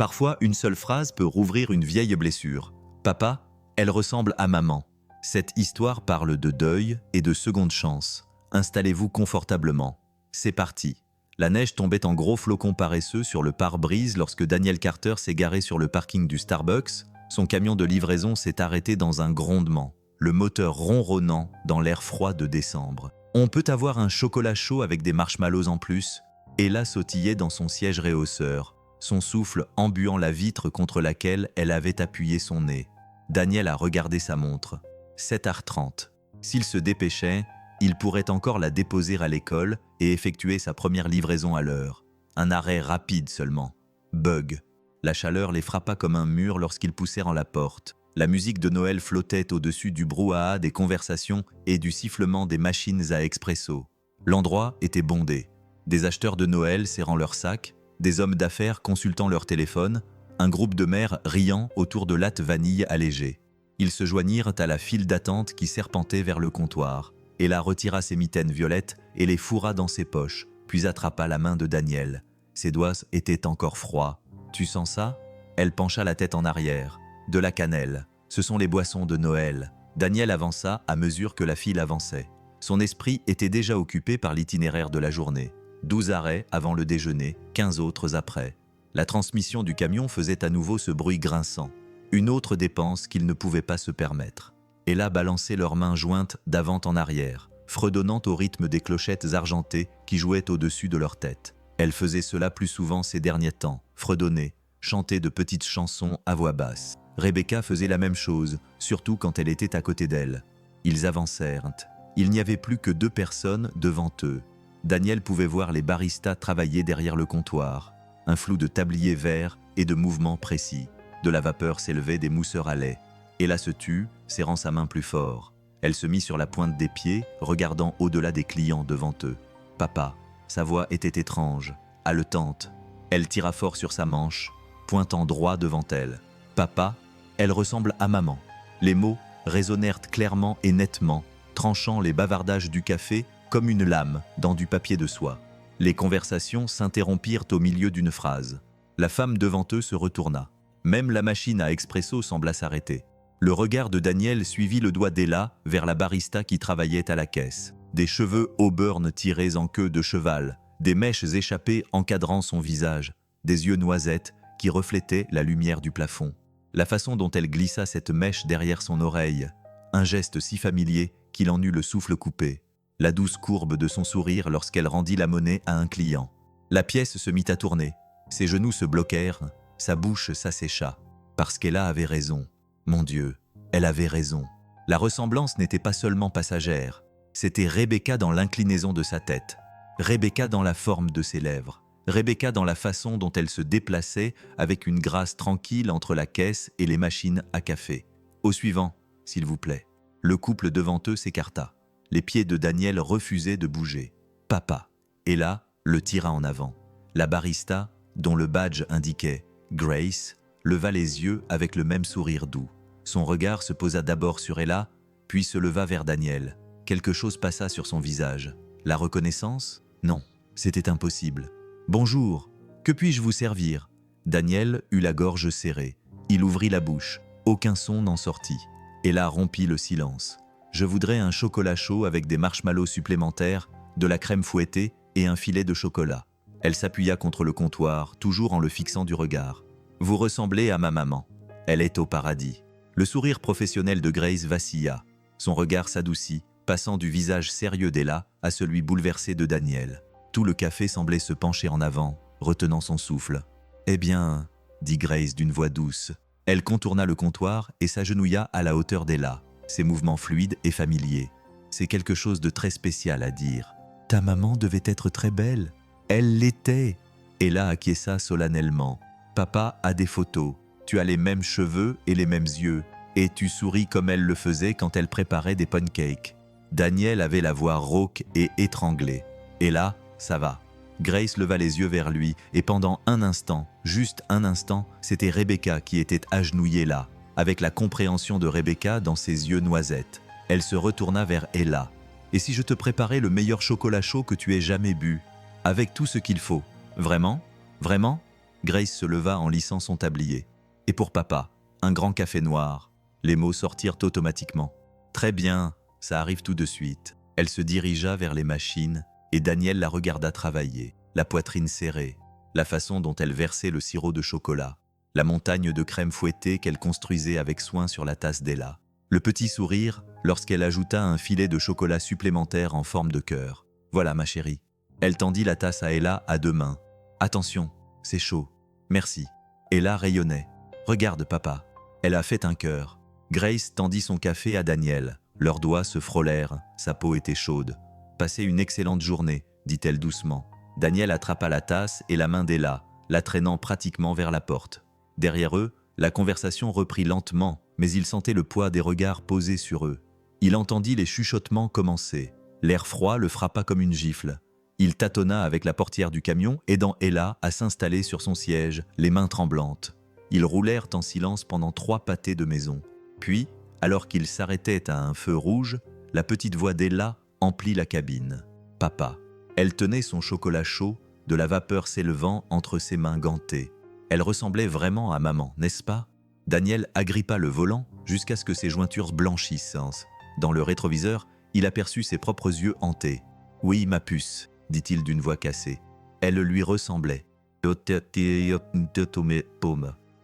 Parfois, une seule phrase peut rouvrir une vieille blessure. Papa, elle ressemble à maman. Cette histoire parle de deuil et de seconde chance. Installez-vous confortablement. C'est parti. La neige tombait en gros flocons paresseux sur le pare-brise lorsque Daniel Carter s'est garé sur le parking du Starbucks. Son camion de livraison s'est arrêté dans un grondement, le moteur ronronnant dans l'air froid de décembre. On peut avoir un chocolat chaud avec des marshmallows en plus. Ella sautillait dans son siège réhausseur, son souffle embuant la vitre contre laquelle elle avait appuyé son nez. Daniel a regardé sa montre. 7h30. S'il se dépêchait, il pourrait encore la déposer à l'école et effectuer sa première livraison à l'heure. Un arrêt rapide seulement. Bug. La chaleur les frappa comme un mur lorsqu'ils poussèrent en la porte. La musique de Noël flottait au-dessus du brouhaha des conversations et du sifflement des machines à expresso. L'endroit était bondé. Des acheteurs de Noël serrant leurs sacs, des hommes d'affaires consultant leur téléphone, un groupe de mères riant autour de lattes vanille allégées. Ils se joignirent à la file d'attente qui serpentait vers le comptoir. Ella retira ses mitaines violettes et les fourra dans ses poches, puis attrapa la main de Daniel. Ses doigts étaient encore froids. « Tu sens ça ?» Elle pencha la tête en arrière. « De la cannelle. Ce sont les boissons de Noël. » Daniel avança à mesure que la file avançait. Son esprit était déjà occupé par l'itinéraire de la journée. 12 arrêts avant le déjeuner, 15 autres après. La transmission du camion faisait à nouveau ce bruit grinçant. Une autre dépense qu'ils ne pouvaient pas se permettre. Ella balançait leurs mains jointes d'avant en arrière, fredonnant au rythme des clochettes argentées qui jouaient au-dessus de leur tête. Elle faisait cela plus souvent ces derniers temps, fredonner, chanter de petites chansons à voix basse. Rebecca faisait la même chose, surtout quand elle était à côté d'elle. Ils avancèrent. Il n'y avait plus que 2 personnes devant eux. Daniel pouvait voir les baristas travailler derrière le comptoir. Un flou de tabliers verts et de mouvements précis. De la vapeur s'élevait des mousseurs à lait. Ella se tut, serrant sa main plus fort. Elle se mit sur la pointe des pieds, regardant au-delà des clients devant eux. « Papa !» Sa voix était étrange, haletante. Elle tira fort sur sa manche, pointant droit devant elle. « Papa !» Elle ressemble à maman. Les mots résonnèrent clairement et nettement, tranchant les bavardages du café comme une lame dans du papier de soie. Les conversations s'interrompirent au milieu d'une phrase. La femme devant eux se retourna. Même la machine à expresso sembla s'arrêter. Le regard de Daniel suivit le doigt d'Ella vers la barista qui travaillait à la caisse. Des cheveux auburn tirés en queue de cheval, des mèches échappées encadrant son visage, des yeux noisettes qui reflétaient la lumière du plafond. La façon dont elle glissa cette mèche derrière son oreille, un geste si familier qu'il en eut le souffle coupé. La douce courbe de son sourire lorsqu'elle rendit la monnaie à un client. La pièce se mit à tourner. Ses genoux se bloquèrent, sa bouche s'assécha. Parce qu'Ella avait raison. Mon Dieu, elle avait raison. La ressemblance n'était pas seulement passagère. C'était Rebecca dans l'inclinaison de sa tête. Rebecca dans la forme de ses lèvres. Rebecca dans la façon dont elle se déplaçait avec une grâce tranquille entre la caisse et les machines à café. Au suivant, s'il vous plaît. Le couple devant eux s'écarta. Les pieds de Daniel refusaient de bouger. Papa. Ella le tira en avant. La barista, dont le badge indiquait Grace, leva les yeux avec le même sourire doux. Son regard se posa d'abord sur Ella, puis se leva vers Daniel. Quelque chose passa sur son visage. La reconnaissance? Non, c'était impossible. Bonjour, que puis-je vous servir? Daniel eut la gorge serrée. Il ouvrit la bouche. Aucun son n'en sortit. Ella rompit le silence. Je voudrais un chocolat chaud avec des marshmallows supplémentaires, de la crème fouettée et un filet de chocolat. Elle s'appuya contre le comptoir, toujours en le fixant du regard. Vous ressemblez à ma maman. Elle est au paradis. Le sourire professionnel de Grace vacilla. Son regard s'adoucit, passant du visage sérieux d'Ella à celui bouleversé de Daniel. Tout le café semblait se pencher en avant, retenant son souffle. « Eh bien, » dit Grace d'une voix douce. Elle contourna le comptoir et s'agenouilla à la hauteur d'Ella, ses mouvements fluides et familiers. C'est quelque chose de très spécial à dire. « Ta maman devait être très belle. Elle l'était. » Ella acquiesça solennellement. « Papa a des photos. Tu as les mêmes cheveux et les mêmes yeux. Et tu souris comme elle le faisait quand elle préparait des pancakes. » Daniel avait la voix rauque et étranglée. « Et là, ça va. » Grace leva les yeux vers lui et pendant un instant, juste un instant, c'était Rebecca qui était agenouillée là, avec la compréhension de Rebecca dans ses yeux noisettes. Elle se retourna vers Ella. « Et si je te préparais le meilleur chocolat chaud que tu aies jamais bu? Avec tout ce qu'il faut. Vraiment? Vraiment ?» Grace se leva en lissant son tablier. Et pour papa, un grand café noir. Les mots sortirent automatiquement. Très bien, ça arrive tout de suite. Elle se dirigea vers les machines et Daniel la regarda travailler, la poitrine serrée, la façon dont elle versait le sirop de chocolat, la montagne de crème fouettée qu'elle construisait avec soin sur la tasse d'Ella. Le petit sourire lorsqu'elle ajouta un filet de chocolat supplémentaire en forme de cœur. « Voilà ma chérie. » Elle tendit la tasse à Ella à deux mains. « Attention, c'est chaud. Merci. » Ella rayonnait. « Regarde papa. » Elle a fait un cœur. Grace tendit son café à Daniel. Leurs doigts se frôlèrent, sa peau était chaude. « Passez une excellente journée, dit-elle doucement. Daniel attrapa la tasse et la main d'Ella, la traînant pratiquement vers la porte. Derrière eux, la conversation reprit lentement, mais il sentait le poids des regards posés sur eux. Il entendit les chuchotements commencer. L'air froid le frappa comme une gifle. Il tâtonna avec la portière du camion, aidant Ella à s'installer sur son siège, les mains tremblantes. Ils roulèrent en silence pendant 3 pâtés de maison. Puis, alors qu'ils s'arrêtaient à un feu rouge, la petite voix d'Ella emplit la cabine. « Papa ». Elle tenait son chocolat chaud, de la vapeur s'élevant entre ses mains gantées. Elle ressemblait vraiment à maman, n'est-ce pas? Daniel agrippa le volant jusqu'à ce que ses jointures blanchissent. Dans le rétroviseur, il aperçut ses propres yeux hantés. « Oui, ma puce », dit-il d'une voix cassée. Elle lui ressemblait.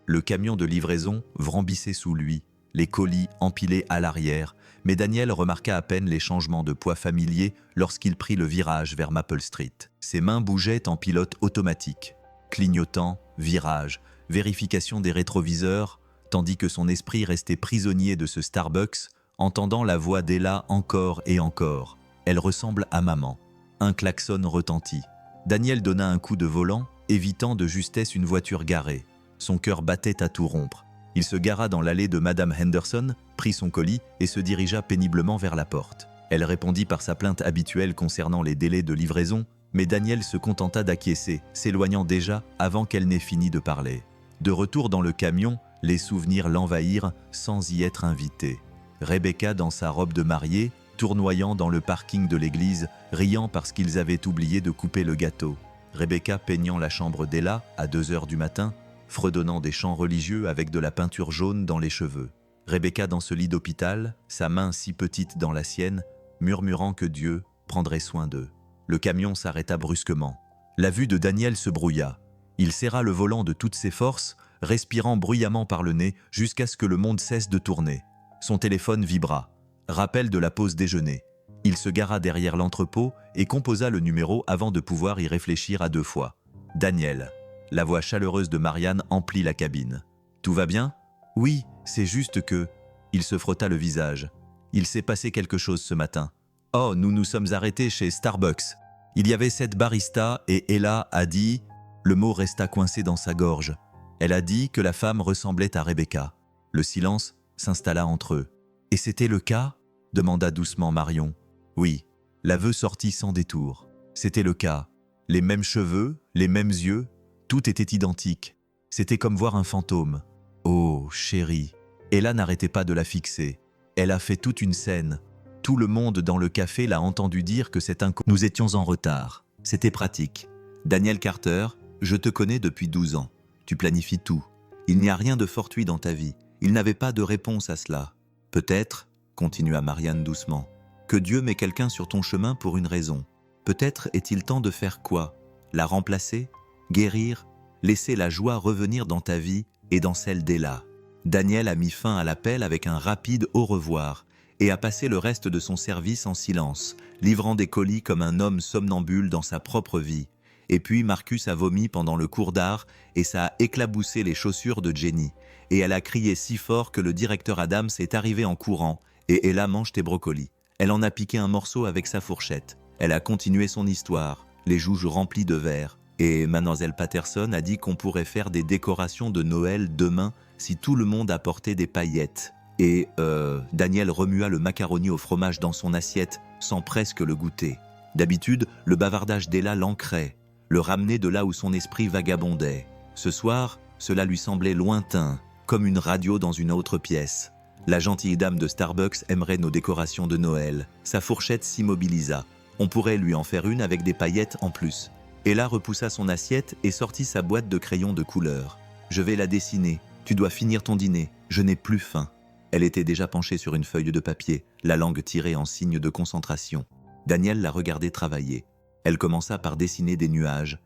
Le camion de livraison vrambissait sous lui, les colis empilés à l'arrière, mais Daniel remarqua à peine les changements de poids familiers lorsqu'il prit le virage vers Maple Street. Ses mains bougeaient en pilote automatique. Clignotant, virage, vérification des rétroviseurs, tandis que son esprit restait prisonnier de ce Starbucks, entendant la voix d'Ella encore et encore. Elle ressemble à maman. Un klaxon retentit. Daniel donna un coup de volant, évitant de justesse une voiture garée. Son cœur battait à tout rompre. Il se gara dans l'allée de Madame Henderson, prit son colis et se dirigea péniblement vers la porte. Elle répondit par sa plainte habituelle concernant les délais de livraison, mais Daniel se contenta d'acquiescer, s'éloignant déjà avant qu'elle n'ait fini de parler. De retour dans le camion, les souvenirs l'envahirent sans y être invité. Rebecca dans sa robe de mariée, tournoyant dans le parking de l'église, riant parce qu'ils avaient oublié de couper le gâteau. Rebecca peignant la chambre d'Ella à 2 heures du matin, fredonnant des chants religieux avec de la peinture jaune dans les cheveux. Rebecca dans ce lit d'hôpital, sa main si petite dans la sienne, murmurant que Dieu prendrait soin d'eux. Le camion s'arrêta brusquement. La vue de Daniel se brouilla. Il serra le volant de toutes ses forces, respirant bruyamment par le nez jusqu'à ce que le monde cesse de tourner. Son téléphone vibra. Rappel de la pause déjeuner. Il se gara derrière l'entrepôt et composa le numéro avant de pouvoir y réfléchir à 2 fois. Daniel. La voix chaleureuse de Marianne emplit la cabine. « Tout va bien ? » ?»« Oui, c'est juste que… » Il se frotta le visage. « Il s'est passé quelque chose ce matin. Oh, nous nous sommes arrêtés chez Starbucks. Il y avait cette barista et Ella a dit… » Le mot resta coincé dans sa gorge. Elle a dit que la femme ressemblait à Rebecca. Le silence s'installa entre eux. « Et c'était le cas ?» demanda doucement Marion. « Oui. » L'aveu sortit sans détour. C'était le cas. Les mêmes cheveux, les mêmes yeux, tout était identique. C'était comme voir un fantôme. Oh, chérie. Ella n'arrêtait pas de la fixer. Elle a fait toute une scène. Tout le monde dans le café l'a entendu dire que c'est Nous étions en retard. C'était pratique. Daniel Carter, je te connais depuis 12 ans. Tu planifies tout. Il n'y a rien de fortuit dans ta vie. Il n'avait pas de réponse à cela. Peut-être, continua Marianne doucement, que Dieu met quelqu'un sur ton chemin pour une raison. Peut-être est-il temps de faire quoi? La remplacer? Guérir? Laisser la joie revenir dans ta vie et dans celle d'Ella. Daniel a mis fin à l'appel avec un rapide au revoir et a passé le reste de son service en silence, livrant des colis comme un homme somnambule dans sa propre vie. Et puis Marcus a vomi pendant le cours d'art et ça a éclaboussé les chaussures de Jenny. Et elle a crié si fort que le directeur Adams est arrivé en courant et Ella mange tes brocolis. Elle en a piqué un morceau avec sa fourchette. Elle a continué son histoire, les joues remplies de verre. Et Mademoiselle Patterson a dit qu'on pourrait faire des décorations de Noël demain si tout le monde apportait des paillettes. Et Daniel remua le macaroni au fromage dans son assiette sans presque le goûter. D'habitude, le bavardage d'Ella l'ancrait, le ramenait de là où son esprit vagabondait. Ce soir, cela lui semblait lointain, comme une radio dans une autre pièce. La gentille dame de Starbucks aimerait nos décorations de Noël. Sa fourchette s'immobilisa. On pourrait lui en faire une avec des paillettes en plus. Ella repoussa son assiette et sortit sa boîte de crayons de couleur. « Je vais la dessiner. Tu dois finir ton dîner. Je n'ai plus faim. » Elle était déjà penchée sur une feuille de papier, la langue tirée en signe de concentration. Daniel la regardait travailler. Elle commença par dessiner des nuages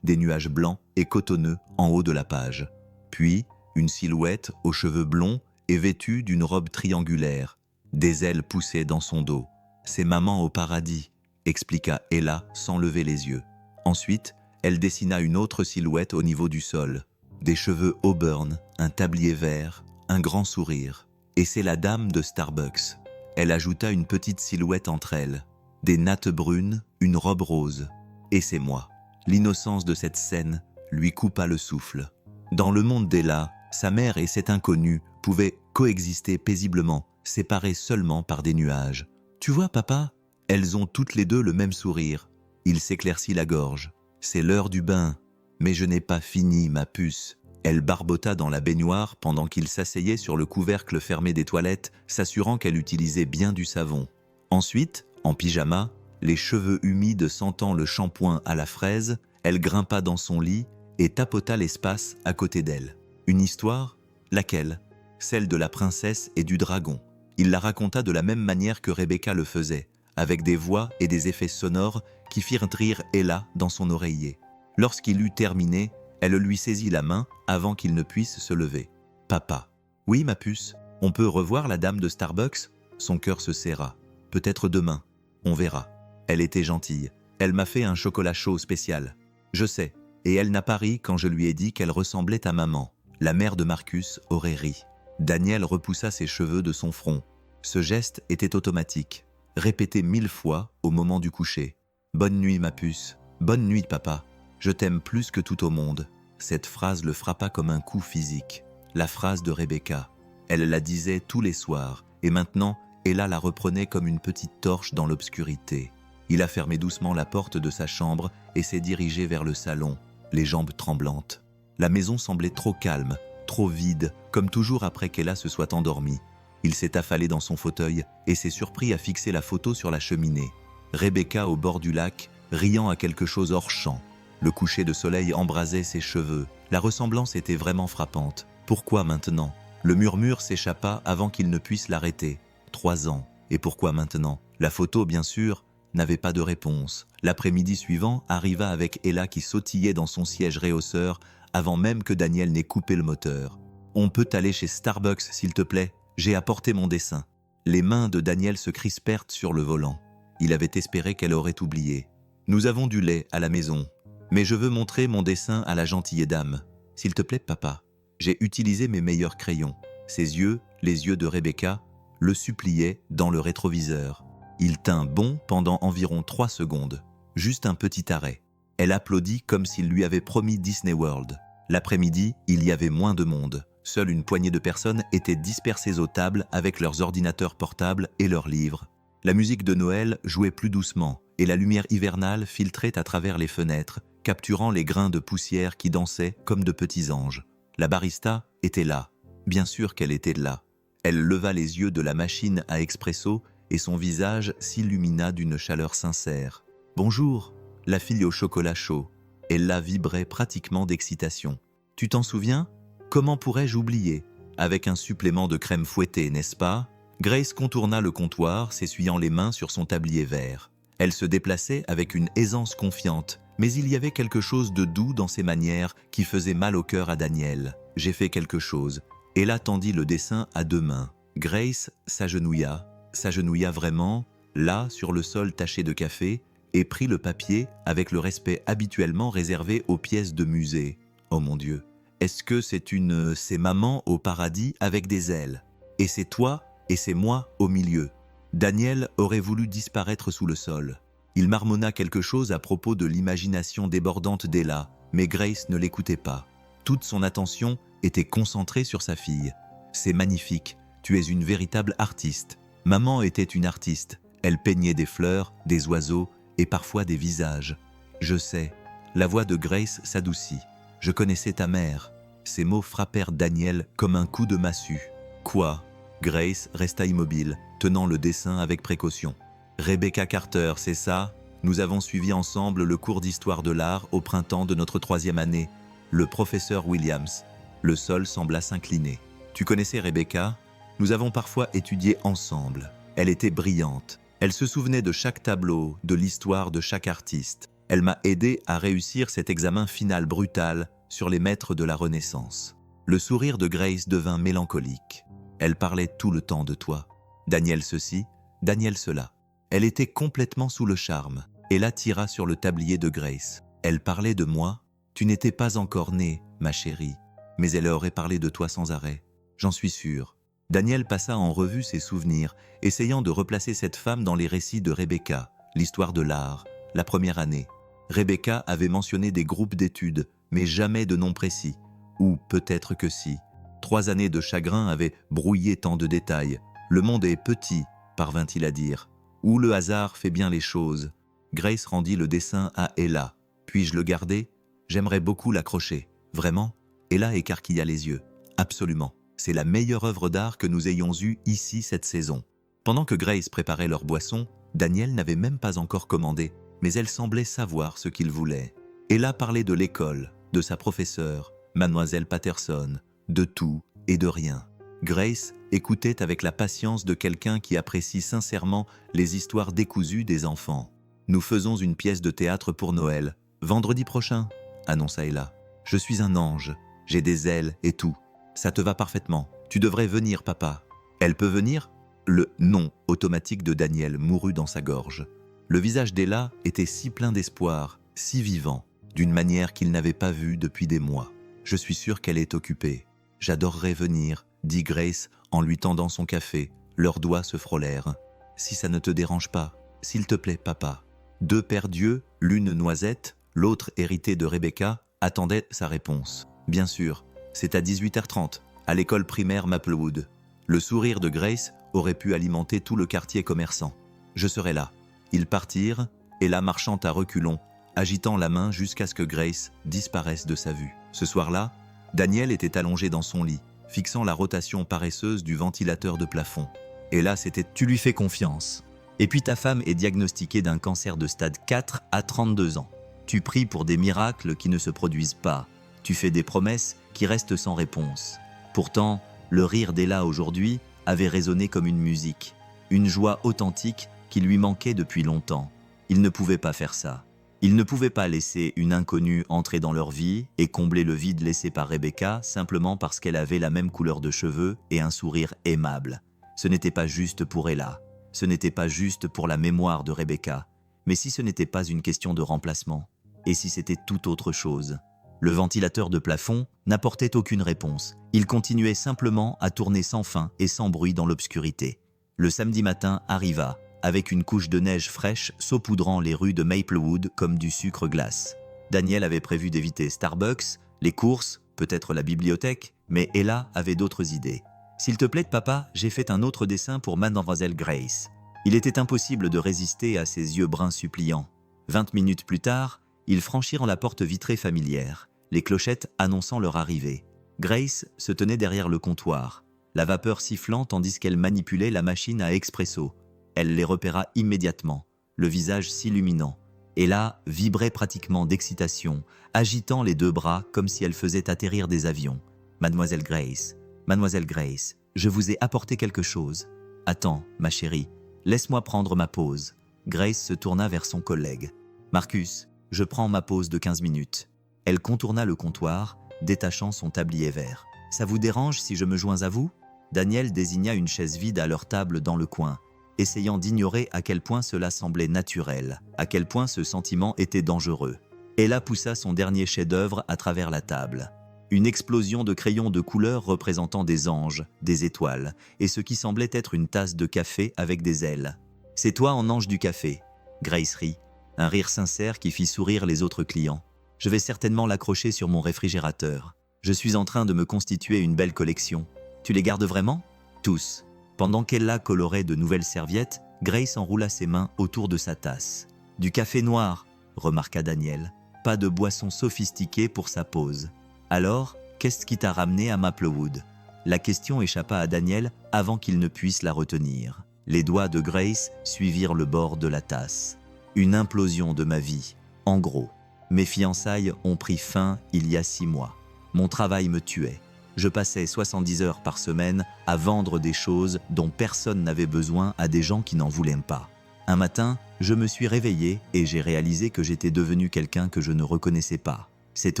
blancs et cotonneux en haut de la page. Puis, une silhouette aux cheveux blonds et vêtue d'une robe triangulaire. Des ailes poussaient dans son dos. « C'est maman au paradis », expliqua Ella sans lever les yeux. Ensuite, elle dessina une autre silhouette au niveau du sol. Des cheveux auburn, un tablier vert, un grand sourire. Et c'est la dame de Starbucks. Elle ajouta une petite silhouette entre elles. Des nattes brunes, une robe rose. Et c'est moi. L'innocence de cette scène lui coupa le souffle. Dans le monde d'Ella, sa mère et cet inconnu pouvaient coexister paisiblement, séparés seulement par des nuages. « Tu vois, papa, elles ont toutes les deux le même sourire. » Il s'éclaircit la gorge. « C'est l'heure du bain. Mais je n'ai pas fini, ma puce. » Elle barbota dans la baignoire pendant qu'il s'asseyait sur le couvercle fermé des toilettes, s'assurant qu'elle utilisait bien du savon. Ensuite, en pyjama, les cheveux humides sentant le shampoing à la fraise, elle grimpa dans son lit et tapota l'espace à côté d'elle. Une histoire? Laquelle? Celle de la princesse et du dragon. Il la raconta de la même manière que Rebecca le faisait, avec des voix et des effets sonores qui firent rire Ella dans son oreiller. Lorsqu'il eut terminé, elle lui saisit la main avant qu'il ne puisse se lever. « Papa. »« Oui, ma puce. On peut revoir la dame de Starbucks ?» Son cœur se serra. « Peut-être demain. On verra. Elle était gentille. Elle m'a fait un chocolat chaud spécial. Je sais. Et elle n'a pas ri quand je lui ai dit qu'elle ressemblait à maman. La mère de Marcus aurait ri. » Daniel repoussa ses cheveux de son front. Ce geste était automatique, répété 1000 fois au moment du coucher. « Bonne nuit, ma puce. Bonne nuit, papa. Je t'aime plus que tout au monde. » Cette phrase le frappa comme un coup physique. La phrase de Rebecca. Elle la disait tous les soirs, et maintenant, Ella la reprenait comme une petite torche dans l'obscurité. Il a fermé doucement la porte de sa chambre et s'est dirigé vers le salon, les jambes tremblantes. La maison semblait trop calme, trop vide, comme toujours après qu'Ella se soit endormie. Il s'est affalé dans son fauteuil et s'est surpris à fixer la photo sur la cheminée. Rebecca au bord du lac, riant à quelque chose hors champ. Le coucher de soleil embrasait ses cheveux. La ressemblance était vraiment frappante. Pourquoi maintenant? Le murmure s'échappa avant qu'il ne puisse l'arrêter. 3 ans. Et pourquoi maintenant? La photo, bien sûr, n'avait pas de réponse. L'après-midi suivant arriva avec Ella qui sautillait dans son siège réhausseur avant même que Daniel n'ait coupé le moteur. « On peut aller chez Starbucks, s'il te plaît? J'ai apporté mon dessin. » Les mains de Daniel se crispèrent sur le volant. Il avait espéré qu'elle aurait oublié. « Nous avons du lait à la maison. Mais je veux montrer mon dessin à la gentille dame. S'il te plaît, papa. » J'ai utilisé mes meilleurs crayons. Ses yeux, les yeux de Rebecca, le suppliaient dans le rétroviseur. Il tint bon pendant environ 3 secondes. Juste un petit arrêt. Elle applaudit comme s'il lui avait promis Disney World. L'après-midi, il y avait moins de monde. Seule une poignée de personnes étaient dispersées aux tables avec leurs ordinateurs portables et leurs livres. La musique de Noël jouait plus doucement et la lumière hivernale filtrait à travers les fenêtres, capturant les grains de poussière qui dansaient comme de petits anges. La barista était là. Bien sûr qu'elle était là. Elle leva les yeux de la machine à expresso et son visage s'illumina d'une chaleur sincère. « Bonjour, la fille au chocolat chaud. » Elle la vibrait pratiquement d'excitation. « Tu t'en souviens? Comment pourrais-je oublier? Avec un supplément de crème fouettée, n'est-ce pas ?» Grace contourna le comptoir, s'essuyant les mains sur son tablier vert. Elle se déplaçait avec une aisance confiante, mais il y avait quelque chose de doux dans ses manières qui faisait mal au cœur à Daniel. « J'ai fait quelque chose. » Ella tendit le dessin à 2 mains. Grace s'agenouilla vraiment, là, sur le sol taché de café, et prit le papier avec le respect habituellement réservé aux pièces de musée. Oh mon Dieu, est-ce que c'est maman au paradis avec des ailes? Et c'est toi et c'est moi au milieu. Daniel aurait voulu disparaître sous le sol. Il marmonna quelque chose à propos de l'imagination débordante d'Ella, mais Grace ne l'écoutait pas. Toute son attention était concentrée sur sa fille. « C'est magnifique, tu es une véritable artiste. » Maman était une artiste. Elle peignait des fleurs, des oiseaux et parfois des visages. « Je sais. » La voix de Grace s'adoucit. « Je connaissais ta mère. » Ces mots frappèrent Daniel comme un coup de massue. « Quoi ?» Grace resta immobile, tenant le dessin avec précaution. « Rebecca Carter, c'est ça ?» Nous avons suivi ensemble le cours d'histoire de l'art au printemps de notre 3e année. Le professeur Williams. Le sol sembla s'incliner. Tu connaissais Rebecca? Nous avons parfois étudié ensemble. Elle était brillante. Elle se souvenait de chaque tableau, de l'histoire de chaque artiste. Elle m'a aidé à réussir cet examen final brutal sur les maîtres de la Renaissance. Le sourire de Grace devint mélancolique. Elle parlait tout le temps de toi. Daniel ceci, Daniel cela. Elle était complètement sous le charme et l'attira sur le tablier de Grace. Elle parlait de moi. Tu n'étais pas encore née, ma chérie, mais elle aurait parlé de toi sans arrêt. J'en suis sûr. Daniel passa en revue ses souvenirs, essayant de replacer cette femme dans les récits de Rebecca, l'histoire de l'art, la première année. Rebecca avait mentionné des groupes d'études, mais jamais de nom précis. Ou peut-être que si. 3 années de chagrin avaient brouillé tant de détails. Le monde est petit, parvint-il à dire. Ou le hasard fait bien les choses. Grace rendit le dessin à Ella. Puis-je le garder? J'aimerais beaucoup l'accrocher. Vraiment? Ella écarquilla les yeux. Absolument. C'est la meilleure œuvre d'art que nous ayons eue ici cette saison. Pendant que Grace préparait leur boisson, Daniel n'avait même pas encore commandé, mais elle semblait savoir ce qu'il voulait. Ella parlait de l'école, de sa professeure, Mademoiselle Patterson, de tout et de rien. Grace écoutait avec la patience de quelqu'un qui apprécie sincèrement les histoires décousues des enfants. « Nous faisons une pièce de théâtre pour Noël, vendredi prochain, » annonça Ella. « Je suis un ange, j'ai des ailes et tout. Ça te va parfaitement. Tu devrais venir, papa. » « Elle peut venir ?» Le « non » automatique de Daniel mourut dans sa gorge. Le visage d'Ella était si plein d'espoir, si vivant, d'une manière qu'il n'avait pas vue depuis des mois. « Je suis sûr qu'elle est occupée. J'adorerais venir, » dit Grace en lui tendant son café. Leurs doigts se frôlèrent. « Si ça ne te dérange pas, s'il te plaît, papa. » 2 pères Dieu, l'une noisette, l'autre héritée de Rebecca, attendaient sa réponse. « Bien sûr, c'est à 18h30, à l'école primaire Maplewood. » Le sourire de Grace aurait pu alimenter tout le quartier commerçant. « Je serai là. » Ils partirent, et là marchant à reculons, agitant la main jusqu'à ce que Grace disparaisse de sa vue. Ce soir-là, Daniel était allongé dans son lit, fixant la rotation paresseuse du ventilateur de plafond. Et là, c'était « Tu lui fais confiance. Et puis ta femme est diagnostiquée d'un cancer de stade 4 à 32 ans. Tu pries pour des miracles qui ne se produisent pas. Tu fais des promesses qui restent sans réponse. Pourtant, le rire d'Ella aujourd'hui avait résonné comme une musique, une joie authentique qui lui manquait depuis longtemps. Il ne pouvait pas faire ça. Il ne pouvait pas laisser une inconnue entrer dans leur vie et combler le vide laissé par Rebecca simplement parce qu'elle avait la même couleur de cheveux et un sourire aimable. Ce n'était pas juste pour Ella. Ce n'était pas juste pour la mémoire de Rebecca. Mais si ce n'était pas une question de remplacement? Et si c'était tout autre chose? Le ventilateur de plafond n'apportait aucune réponse. Il continuait simplement à tourner sans fin et sans bruit dans l'obscurité. Le samedi matin arriva, avec une couche de neige fraîche saupoudrant les rues de Maplewood comme du sucre glace. Daniel avait prévu d'éviter Starbucks, les courses, peut-être la bibliothèque, mais Ella avait d'autres idées. « S'il te plaît, papa, j'ai fait un autre dessin pour Mademoiselle Grace. » Il était impossible de résister à ses yeux bruns suppliants. 20 minutes plus tard, ils franchirent la porte vitrée familière, les clochettes annonçant leur arrivée. Grace se tenait derrière le comptoir, la vapeur sifflant tandis qu'elle manipulait la machine à expresso. Elle les repéra immédiatement, le visage s'illuminant. Ella vibrait pratiquement d'excitation, agitant les 2 bras comme si elle faisait atterrir des avions. « Mademoiselle Grace, je vous ai apporté quelque chose. Attends, ma chérie, laisse-moi prendre ma pause. » Grace se tourna vers son collègue. « Marcus, je prends ma pause de 15 minutes. » Elle contourna le comptoir, détachant son tablier vert. « Ça vous dérange si je me joins à vous ?» Daniel désigna une chaise vide à leur table dans le coin, essayant d'ignorer à quel point cela semblait naturel, à quel point ce sentiment était dangereux. Ella poussa son dernier chef-d'œuvre à travers la table. Une explosion de crayons de couleurs représentant des anges, des étoiles, et ce qui semblait être une tasse de café avec des ailes. « C'est toi en ange du café !» Grace rit, un rire sincère qui fit sourire les autres clients. « Je vais certainement l'accrocher sur mon réfrigérateur. Je suis en train de me constituer une belle collection. Tu les gardes vraiment ?» Tous. Pendant qu'Ella colorait de nouvelles serviettes, Grace enroula ses mains autour de sa tasse. « Du café noir !» remarqua Daniel. « Pas de boisson sophistiquée pour sa pause. » Alors, qu'est-ce qui t'a ramené à Maplewood? La question échappa à Daniel avant qu'il ne puisse la retenir. Les doigts de Grace suivirent le bord de la tasse. Une implosion de ma vie. En gros, mes fiançailles ont pris fin il y a 6 mois. Mon travail me tuait. Je passais 70 heures par semaine à vendre des choses dont personne n'avait besoin à des gens qui n'en voulaient pas. Un matin, je me suis réveillé et j'ai réalisé que j'étais devenu quelqu'un que je ne reconnaissais pas. C'est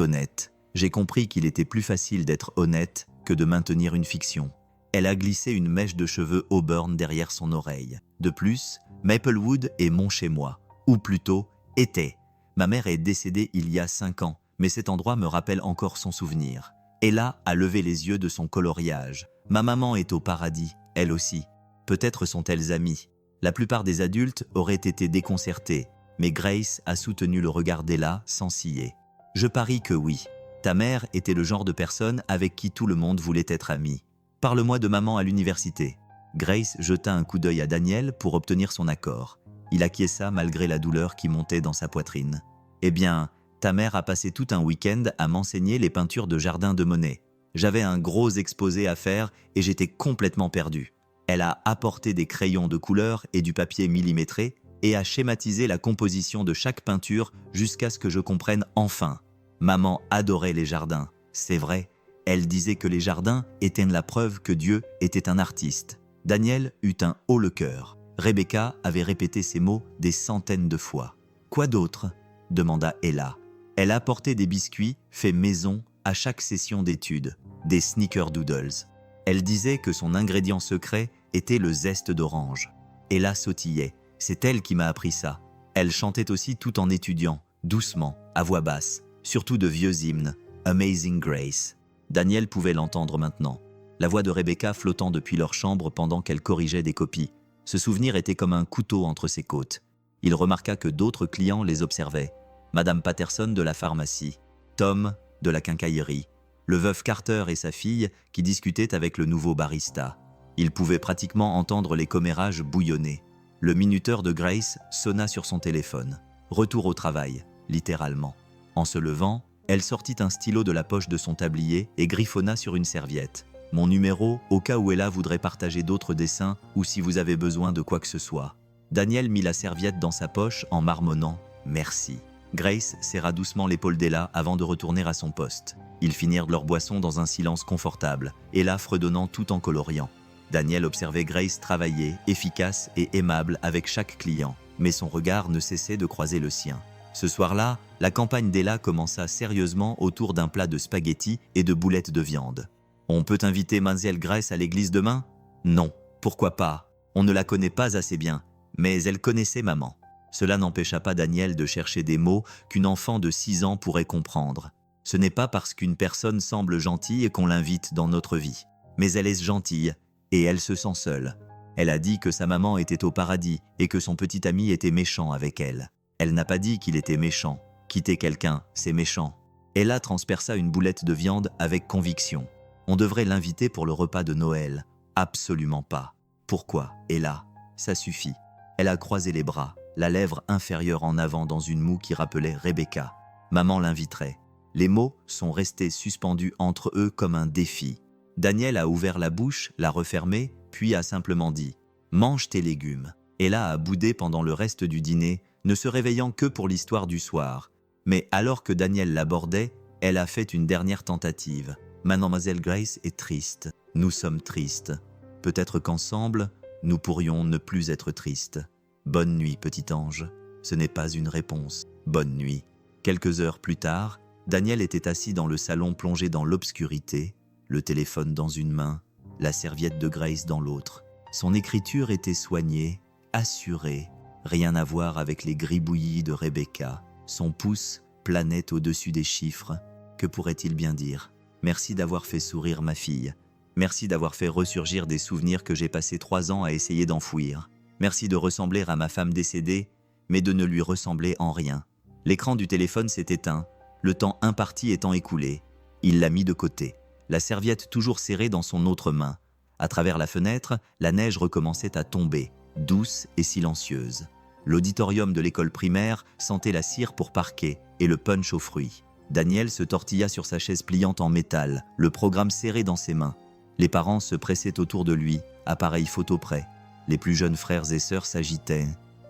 honnête. J'ai compris qu'il était plus facile d'être honnête que de maintenir une fiction. Elle a glissé une mèche de cheveux auburn derrière son oreille. De plus, Maplewood est mon chez-moi. Ou plutôt, était. Ma mère est décédée il y a 5 ans, mais cet endroit me rappelle encore son souvenir. Ella a levé les yeux de son coloriage. Ma maman est au paradis, elle aussi. Peut-être sont-elles amies. La plupart des adultes auraient été déconcertés, mais Grace a soutenu le regard d'Ella sans ciller. Je parie que oui. Ta mère était le genre de personne avec qui tout le monde voulait être ami. Parle-moi de maman à l'université. Grace jeta un coup d'œil à Daniel pour obtenir son accord. Il acquiesça malgré la douleur qui montait dans sa poitrine. Eh bien, ta mère a passé tout un week-end à m'enseigner les peintures de jardin de Monet. J'avais un gros exposé à faire et j'étais complètement perdu. Elle a apporté des crayons de couleur et du papier millimétré et a schématisé la composition de chaque peinture jusqu'à ce que je comprenne enfin. Maman adorait les jardins, c'est vrai. Elle disait que les jardins étaient la preuve que Dieu était un artiste. Daniel eut un haut le cœur. Rebecca avait répété ces mots des centaines de fois. « Quoi d'autre » demanda Ella. Elle apportait des biscuits faits maison à chaque session d'études, des snickerdoodles. Elle disait que son ingrédient secret était le zeste d'orange. Ella sautillait. C'est elle qui m'a appris ça. Elle chantait aussi tout en étudiant, doucement, à voix basse, surtout de vieux hymnes. Amazing Grace. Daniel pouvait l'entendre maintenant. La voix de Rebecca flottant depuis leur chambre pendant qu'elle corrigeait des copies. Ce souvenir était comme un couteau entre ses côtes. Il remarqua que d'autres clients les observaient. Madame Patterson de la pharmacie, Tom de la quincaillerie, le veuf Carter et sa fille qui discutaient avec le nouveau barista. Il pouvait pratiquement entendre les commérages bouillonner. Le minuteur de Grace sonna sur son téléphone. Retour au travail, littéralement. En se levant, elle sortit un stylo de la poche de son tablier et griffonna sur une serviette. Mon numéro, au cas où Ella voudrait partager d'autres dessins ou si vous avez besoin de quoi que ce soit. Daniel mit la serviette dans sa poche en marmonnant « Merci ». Grace serra doucement l'épaule d'Ella avant de retourner à son poste. Ils finirent leur boisson dans un silence confortable, Ella fredonnant tout en coloriant. Daniel observait Grace travailler, efficace et aimable avec chaque client, mais son regard ne cessait de croiser le sien. Ce soir-là, la campagne d'Ella commença sérieusement autour d'un plat de spaghettis et de boulettes de viande. « On peut inviter Mademoiselle Grace à l'église demain ?»« Non, pourquoi pas ? On ne la connaît pas assez bien, mais elle connaissait maman. » Cela n'empêcha pas Daniel de chercher des mots qu'une enfant de 6 ans pourrait comprendre. Ce n'est pas parce qu'une personne semble gentille qu'on l'invite dans notre vie. Mais elle est gentille, et elle se sent seule. Elle a dit que sa maman était au paradis et que son petit ami était méchant avec elle. Elle n'a pas dit qu'il était méchant. Quitter quelqu'un, c'est méchant. Ella transperça une boulette de viande avec conviction. On devrait l'inviter pour le repas de Noël. Absolument pas. Pourquoi, Ella ? Ça suffit. Elle a croisé les bras, la lèvre inférieure en avant dans une moue qui rappelait Rebecca. Maman l'inviterait. Les mots sont restés suspendus entre eux comme un défi. Daniel a ouvert la bouche, l'a refermée, puis a simplement dit « Mange tes légumes ». Ella a boudé pendant le reste du dîner, ne se réveillant que pour l'histoire du soir. Mais alors que Daniel l'abordait, elle a fait une dernière tentative. « Mademoiselle Grace est triste. Nous sommes tristes. Peut-être qu'ensemble, nous pourrions ne plus être tristes. Bonne nuit, petit ange. » Ce n'est pas une réponse. Bonne nuit. Quelques heures plus tard, Daniel était assis dans le salon plongé dans l'obscurité, le téléphone dans une main, la serviette de Grace dans l'autre. Son écriture était soignée, assurée, rien à voir avec les gribouillis de Rebecca. Son pouce planait au-dessus des chiffres. Que pourrait-il bien dire ? Merci d'avoir fait sourire ma fille. Merci d'avoir fait ressurgir des souvenirs que j'ai passé 3 ans à essayer d'enfouir. Merci de ressembler à ma femme décédée, mais de ne lui ressembler en rien. L'écran du téléphone s'est éteint, le temps imparti étant écoulé. Il l'a mis de côté, la serviette toujours serrée dans son autre main. À travers la fenêtre, la neige recommençait à tomber, douce et silencieuse. L'auditorium de l'école primaire sentait la cire pour parquet et le punch aux fruits. Daniel se tortilla sur sa chaise pliante en métal, le programme serré dans ses mains. Les parents se pressaient autour de lui, appareil photo prêt. Les plus jeunes frères et sœurs s'agitaient.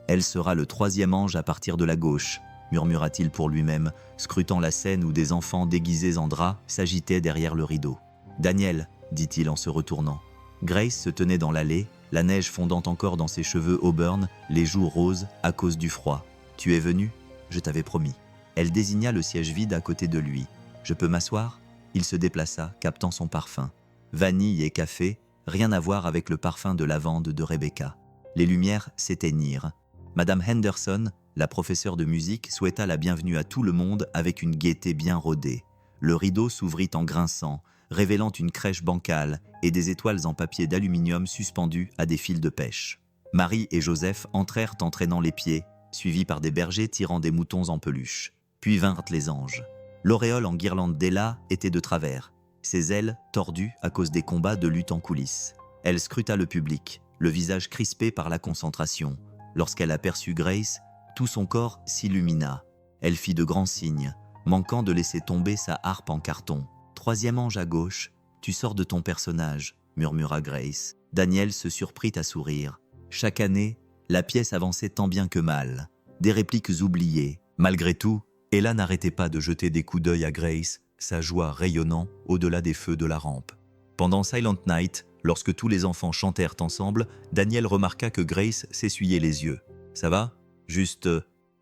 Elle sera le troisième ange à partir de la gauche, murmura-t-il pour lui-même, scrutant la scène où des enfants déguisés en draps s'agitaient derrière le rideau. « Daniel, dit-il en se retournant. » Grace se tenait dans l'allée, la neige fondant encore dans ses cheveux auburn, les joues roses à cause du froid. « Tu es venu ? Je t'avais promis. » Elle désigna le siège vide à côté de lui. « Je peux m'asseoir ?» Il se déplaça, captant son parfum. Vanille et café, rien à voir avec le parfum de lavande de Rebecca. Les lumières s'éteignirent. Madame Henderson, la professeure de musique, souhaita la bienvenue à tout le monde avec une gaieté bien rodée. Le rideau s'ouvrit en grinçant, révélant une crèche bancale et des étoiles en papier d'aluminium suspendues à des fils de pêche. Marie et Joseph entrèrent en traînant les pieds, suivis par des bergers tirant des moutons en peluche. Puis vinrent les anges. L'auréole en guirlande d'éla était de travers, ses ailes tordues à cause des combats de lutte en coulisses. Elle scruta le public, le visage crispé par la concentration. Lorsqu'elle aperçut Grace, tout son corps s'illumina. Elle fit de grands signes, manquant de laisser tomber sa harpe en carton. « Troisième ange à gauche, tu sors de ton personnage, » murmura Grace. Daniel se surprit à sourire. Chaque année, la pièce avançait tant bien que mal. Des répliques oubliées. Malgré tout, Ella n'arrêtait pas de jeter des coups d'œil à Grace, sa joie rayonnant au-delà des feux de la rampe. Pendant Silent Night, lorsque tous les enfants chantèrent ensemble, Daniel remarqua que Grace s'essuyait les yeux. « Ça va ? Juste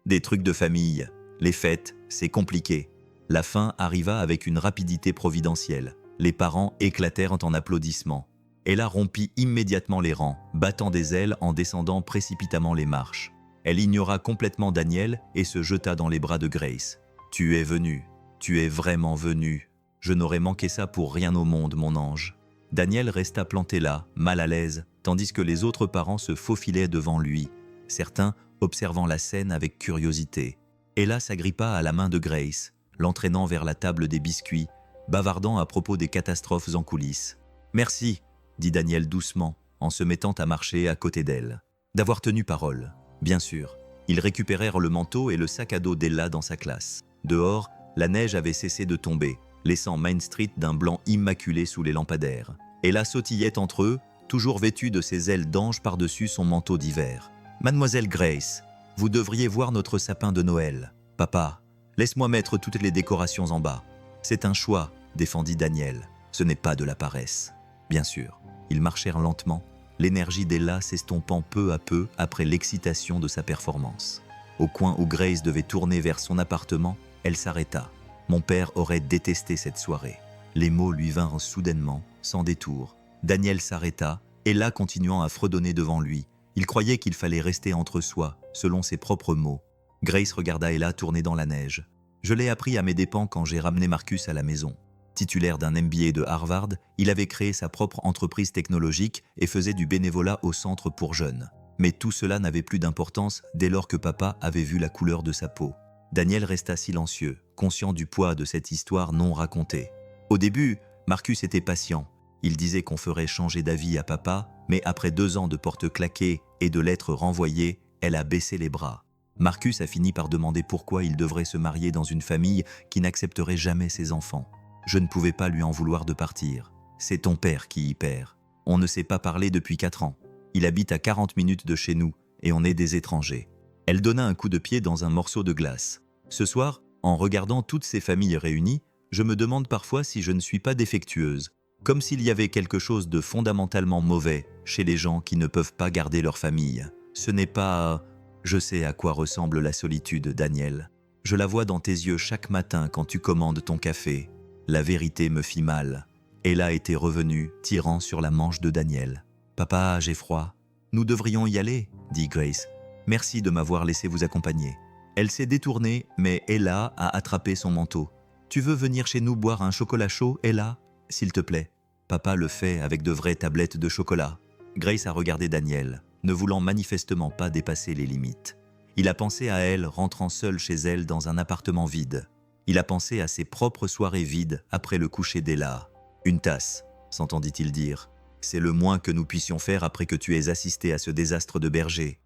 des trucs de famille. Les fêtes, c'est compliqué. » La fin arriva avec une rapidité providentielle. Les parents éclatèrent en applaudissements. Ella rompit immédiatement les rangs, battant des ailes en descendant précipitamment les marches. Elle ignora complètement Daniel et se jeta dans les bras de Grace. « Tu es venu. Tu es vraiment venu. Je n'aurais manqué ça pour rien au monde, mon ange. » Daniel resta planté là, mal à l'aise, tandis que les autres parents se faufilaient devant lui, certains observant la scène avec curiosité. Ella s'agrippa à la main de Grace, l'entraînant vers la table des biscuits, bavardant à propos des catastrophes en coulisses. « Merci, » dit Daniel doucement, en se mettant à marcher à côté d'elle. « D'avoir tenu parole. » Bien sûr. Ils récupérèrent le manteau et le sac à dos d'Ella dans sa classe. Dehors, la neige avait cessé de tomber, laissant Main Street d'un blanc immaculé sous les lampadaires. Ella sautillait entre eux, toujours vêtue de ses ailes d'ange par-dessus son manteau d'hiver. « Mademoiselle Grace, vous devriez voir notre sapin de Noël. Papa, laisse-moi mettre toutes les décorations en bas. » « C'est un choix, » défendit Daniel. « Ce n'est pas de la paresse. » Bien sûr, ils marchèrent lentement, l'énergie d'Ella s'estompant peu à peu après l'excitation de sa performance. Au coin où Grace devait tourner vers son appartement, elle s'arrêta. Mon père aurait détesté cette soirée. Les mots lui vinrent soudainement, sans détour. Daniel s'arrêta, Ella continuant à fredonner devant lui. Il croyait qu'il fallait rester entre soi, selon ses propres mots. Grace regarda Ella tourner dans la neige. Je l'ai appris à mes dépens quand j'ai ramené Marcus à la maison. Titulaire d'un MBA de Harvard, il avait créé sa propre entreprise technologique et faisait du bénévolat au centre pour jeunes. Mais tout cela n'avait plus d'importance dès lors que papa avait vu la couleur de sa peau. Daniel resta silencieux, conscient du poids de cette histoire non racontée. Au début, Marcus était patient. Il disait qu'on ferait changer d'avis à papa, mais après 2 ans de portes claquées et de lettres renvoyées, elle a baissé les bras. Marcus a fini par demander pourquoi il devrait se marier dans une famille qui n'accepterait jamais ses enfants. Je ne pouvais pas lui en vouloir de partir. C'est ton père qui y perd. On ne s'est pas parlé depuis 4 ans. Il habite à 40 minutes de chez nous et on est des étrangers. Elle donna un coup de pied dans un morceau de glace. Ce soir, en regardant toutes ces familles réunies, je me demande parfois si je ne suis pas défectueuse, comme s'il y avait quelque chose de fondamentalement mauvais chez les gens qui ne peuvent pas garder leur famille. Ce n'est pas... Je sais à quoi ressemble la solitude, Daniel. Je la vois dans tes yeux chaque matin quand tu commandes ton café. La vérité me fit mal. Ella était revenue, tirant sur la manche de Daniel. « Papa, j'ai froid. Nous devrions y aller, » dit Grace. « Merci de m'avoir laissé vous accompagner. » Elle s'est détournée, mais Ella a attrapé son manteau. « Tu veux venir chez nous boire un chocolat chaud, Ella ? S'il te plaît. » Papa le fait avec de vraies tablettes de chocolat. Grace a regardé Daniel, ne voulant manifestement pas dépasser les limites. Il a pensé à elle rentrant seule chez elle dans un appartement vide. Il a pensé à ses propres soirées vides après le coucher d'Ella. « Une tasse », s'entendit-il dire. « C'est le moins que nous puissions faire après que tu aies assisté à ce désastre de berger. »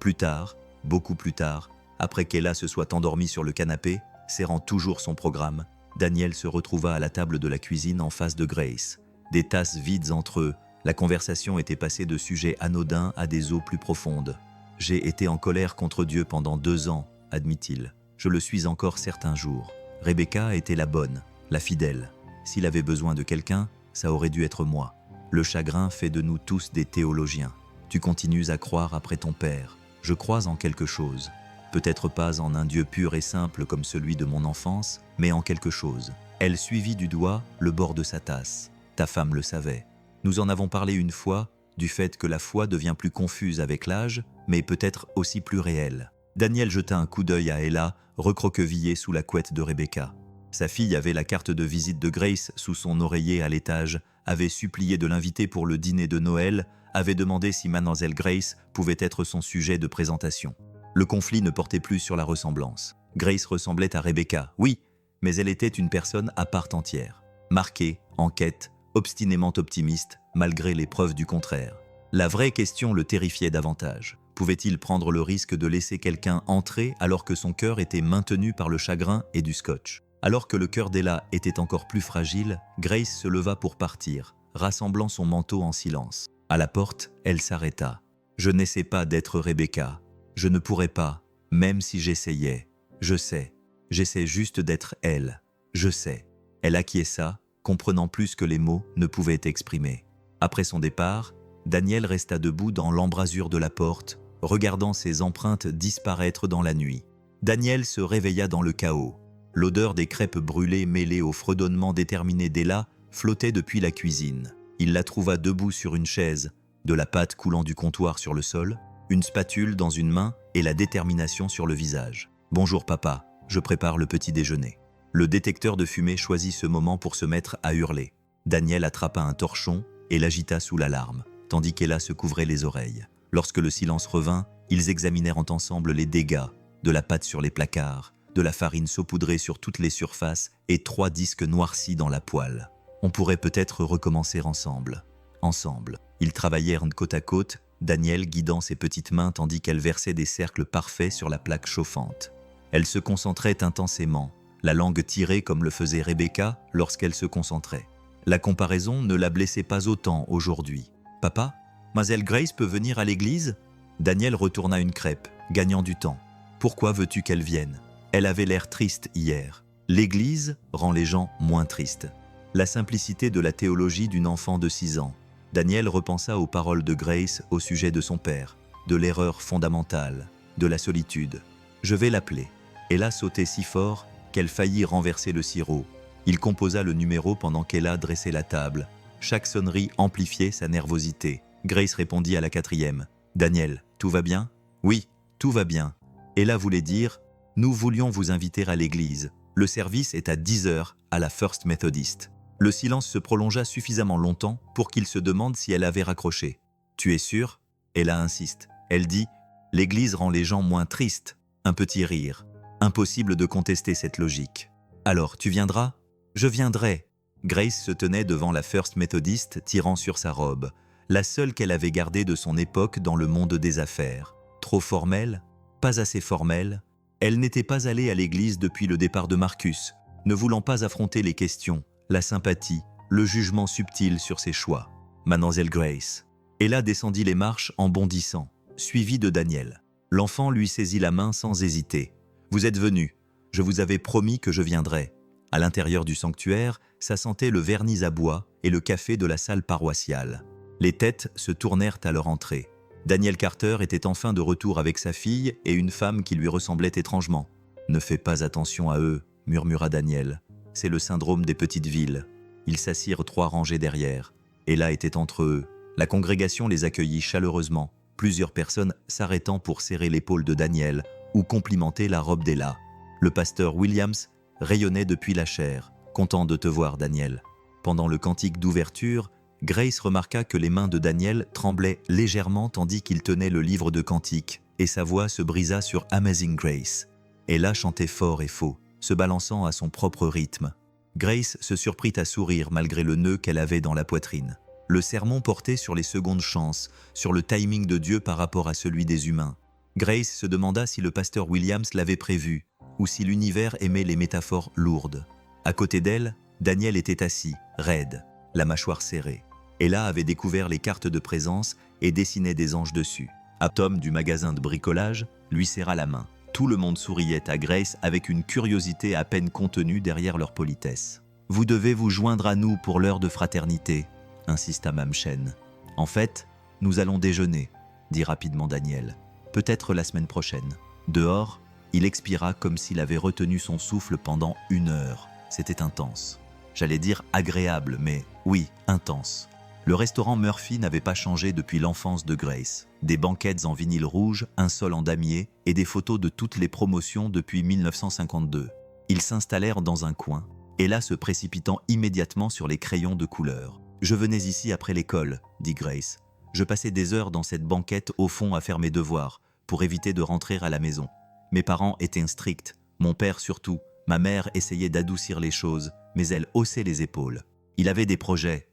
Plus tard, beaucoup plus tard, après qu'Ella se soit endormie sur le canapé, serrant toujours son programme, Daniel se retrouva à la table de la cuisine en face de Grace. Des tasses vides entre eux, La conversation était passée de sujets anodins à des eaux plus profondes. « J'ai été en colère contre Dieu pendant 2 ans, admit-il. Je le suis encore certains jours. Rebecca était la bonne, la fidèle. S'il avait besoin de quelqu'un, ça aurait dû être moi. Le chagrin fait de nous tous des théologiens. Tu continues à croire après ton père. Je crois en quelque chose. Peut-être pas en un Dieu pur et simple comme celui de mon enfance, mais en quelque chose. » Elle suivit du doigt le bord de sa tasse. « Ta femme le savait. Nous en avons parlé une fois, du fait que la foi devient plus confuse avec l'âge, mais peut-être aussi plus réelle. » Daniel jeta un coup d'œil à Ella, recroquevillée sous la couette de Rebecca. Sa fille avait la carte de visite de Grace sous son oreiller à l'étage, avait supplié de l'inviter pour le dîner de Noël, avait demandé si Mademoiselle Grace pouvait être son sujet de présentation. Le conflit ne portait plus sur la ressemblance. Grace ressemblait à Rebecca, oui, mais elle était une personne à part entière. Marquée, en quête, obstinément optimiste, malgré les preuves du contraire. La vraie question le terrifiait davantage. Pouvait-il prendre le risque de laisser quelqu'un entrer alors que son cœur était maintenu par le chagrin et du scotch? Alors que le cœur d'Ella était encore plus fragile, Grace se leva pour partir, rassemblant son manteau en silence. À la porte, elle s'arrêta. « Je n'essaie pas d'être Rebecca. Je ne pourrais pas, même si j'essayais. Je sais. J'essaie juste d'être elle. Je sais. » Elle acquiesça, comprenant plus que les mots ne pouvaient exprimer. Après son départ, Daniel resta debout dans l'embrasure de la porte, regardant ses empreintes disparaître dans la nuit. Daniel se réveilla dans le chaos. L'odeur des crêpes brûlées mêlée au fredonnement déterminé d'Ella flottait depuis la cuisine. Il la trouva debout sur une chaise, de la pâte coulant du comptoir sur le sol, une spatule dans une main et la détermination sur le visage. « Bonjour papa, je prépare le petit déjeuner. » Le détecteur de fumée choisit ce moment pour se mettre à hurler. Daniel attrapa un torchon et l'agita sous l'alarme, tandis qu'Ella se couvrait les oreilles. Lorsque le silence revint, ils examinèrent ensemble les dégâts, de la pâte sur les placards, de la farine saupoudrée sur toutes les surfaces et 3 disques noircis dans la poêle. On pourrait peut-être recommencer ensemble. Ensemble. Ils travaillèrent côte à côte, Daniel guidant ses petites mains tandis qu'elle versait des cercles parfaits sur la plaque chauffante. Elle se concentrait intensément, la langue tirée comme le faisait Rebecca lorsqu'elle se concentrait. La comparaison ne la blessait pas autant aujourd'hui. « Papa, Mademoiselle Grace peut venir à l'église ?» Daniel retourna une crêpe, gagnant du temps. « Pourquoi veux-tu qu'elle vienne ? Elle avait l'air triste hier. L'église rend les gens moins tristes. » La simplicité de la théologie d'une enfant de 6 ans. Daniel repensa aux paroles de Grace au sujet de son père, de l'erreur fondamentale, de la solitude. « Je vais l'appeler. » Ella sautait si fort qu'elle faillit renverser le sirop. Il composa le numéro pendant qu'Ella dressait la table. Chaque sonnerie amplifiait sa nervosité. Grace répondit à la 4e. « Daniel, tout va bien ?»« Oui, tout va bien. » Ella voulait dire « Nous voulions vous inviter à l'église. Le service est à 10h à la First Methodist. » Le silence se prolongea suffisamment longtemps pour qu'il se demande si elle avait raccroché. « Tu es sûre ?» Ella insiste. Elle dit « L'église rend les gens moins tristes. » Un petit rire. Impossible de contester cette logique. « Alors, tu viendras ?»« Je viendrai. » Grace se tenait devant la First Methodist tirant sur sa robe, la seule qu'elle avait gardée de son époque dans le monde des affaires. Trop formelle ? Pas assez formelle ? Elle n'était pas allée à l'église depuis le départ de Marcus, ne voulant pas affronter les questions, la sympathie, le jugement subtil sur ses choix. Mademoiselle Grace. Ella descendit les marches en bondissant, suivie de Daniel. L'enfant lui saisit la main sans hésiter. « Vous êtes venu. Je vous avais promis que je viendrais. » À l'intérieur du sanctuaire, ça sentait le vernis à bois et le café de la salle paroissiale. Les têtes se tournèrent à leur entrée. Daniel Carter était enfin de retour avec sa fille et une femme qui lui ressemblait étrangement. « Ne fais pas attention à eux, » murmura Daniel. « C'est le syndrome des petites villes. » Ils s'assirent 3 rangées derrière. Ella était entre eux. La congrégation les accueillit chaleureusement, plusieurs personnes s'arrêtant pour serrer l'épaule de Daniel ou complimenter la robe d'Ella. Le pasteur Williams rayonnait depuis la chaire. « Content de te voir, Daniel. » Pendant le cantique d'ouverture, Grace remarqua que les mains de Daniel tremblaient légèrement tandis qu'il tenait le livre de cantiques, et sa voix se brisa sur Amazing Grace. Ella chantait fort et faux, se balançant à son propre rythme. Grace se surprit à sourire malgré le nœud qu'elle avait dans la poitrine. Le sermon portait sur les secondes chances, sur le timing de Dieu par rapport à celui des humains. Grace se demanda si le pasteur Williams l'avait prévu, ou si l'univers aimait les métaphores lourdes. À côté d'elle, Daniel était assis, raide, la mâchoire serrée. Ella avait découvert les cartes de présence et dessinait des anges dessus. Tom du magasin de bricolage lui serra la main. Tout le monde souriait à Grace avec une curiosité à peine contenue derrière leur politesse. « Vous devez vous joindre à nous pour l'heure de fraternité », insista Mame Chen. « En fait, nous allons déjeuner », dit rapidement Daniel. « Peut-être la semaine prochaine. » Dehors, il expira comme s'il avait retenu son souffle pendant 1 heure. C'était intense. J'allais dire agréable, mais oui, intense. Le restaurant Murphy n'avait pas changé depuis l'enfance de Grace. Des banquettes en vinyle rouge, un sol en damier et des photos de toutes les promotions depuis 1952. Ils s'installèrent dans un coin, Ella se précipitant immédiatement sur les crayons de couleur. « Je venais ici après l'école, » dit Grace. « Je passais des heures dans cette banquette au fond à faire mes devoirs, pour éviter de rentrer à la maison. Mes parents étaient stricts, mon père surtout. Ma mère essayait d'adoucir les choses, mais elle haussait les épaules. Il avait des projets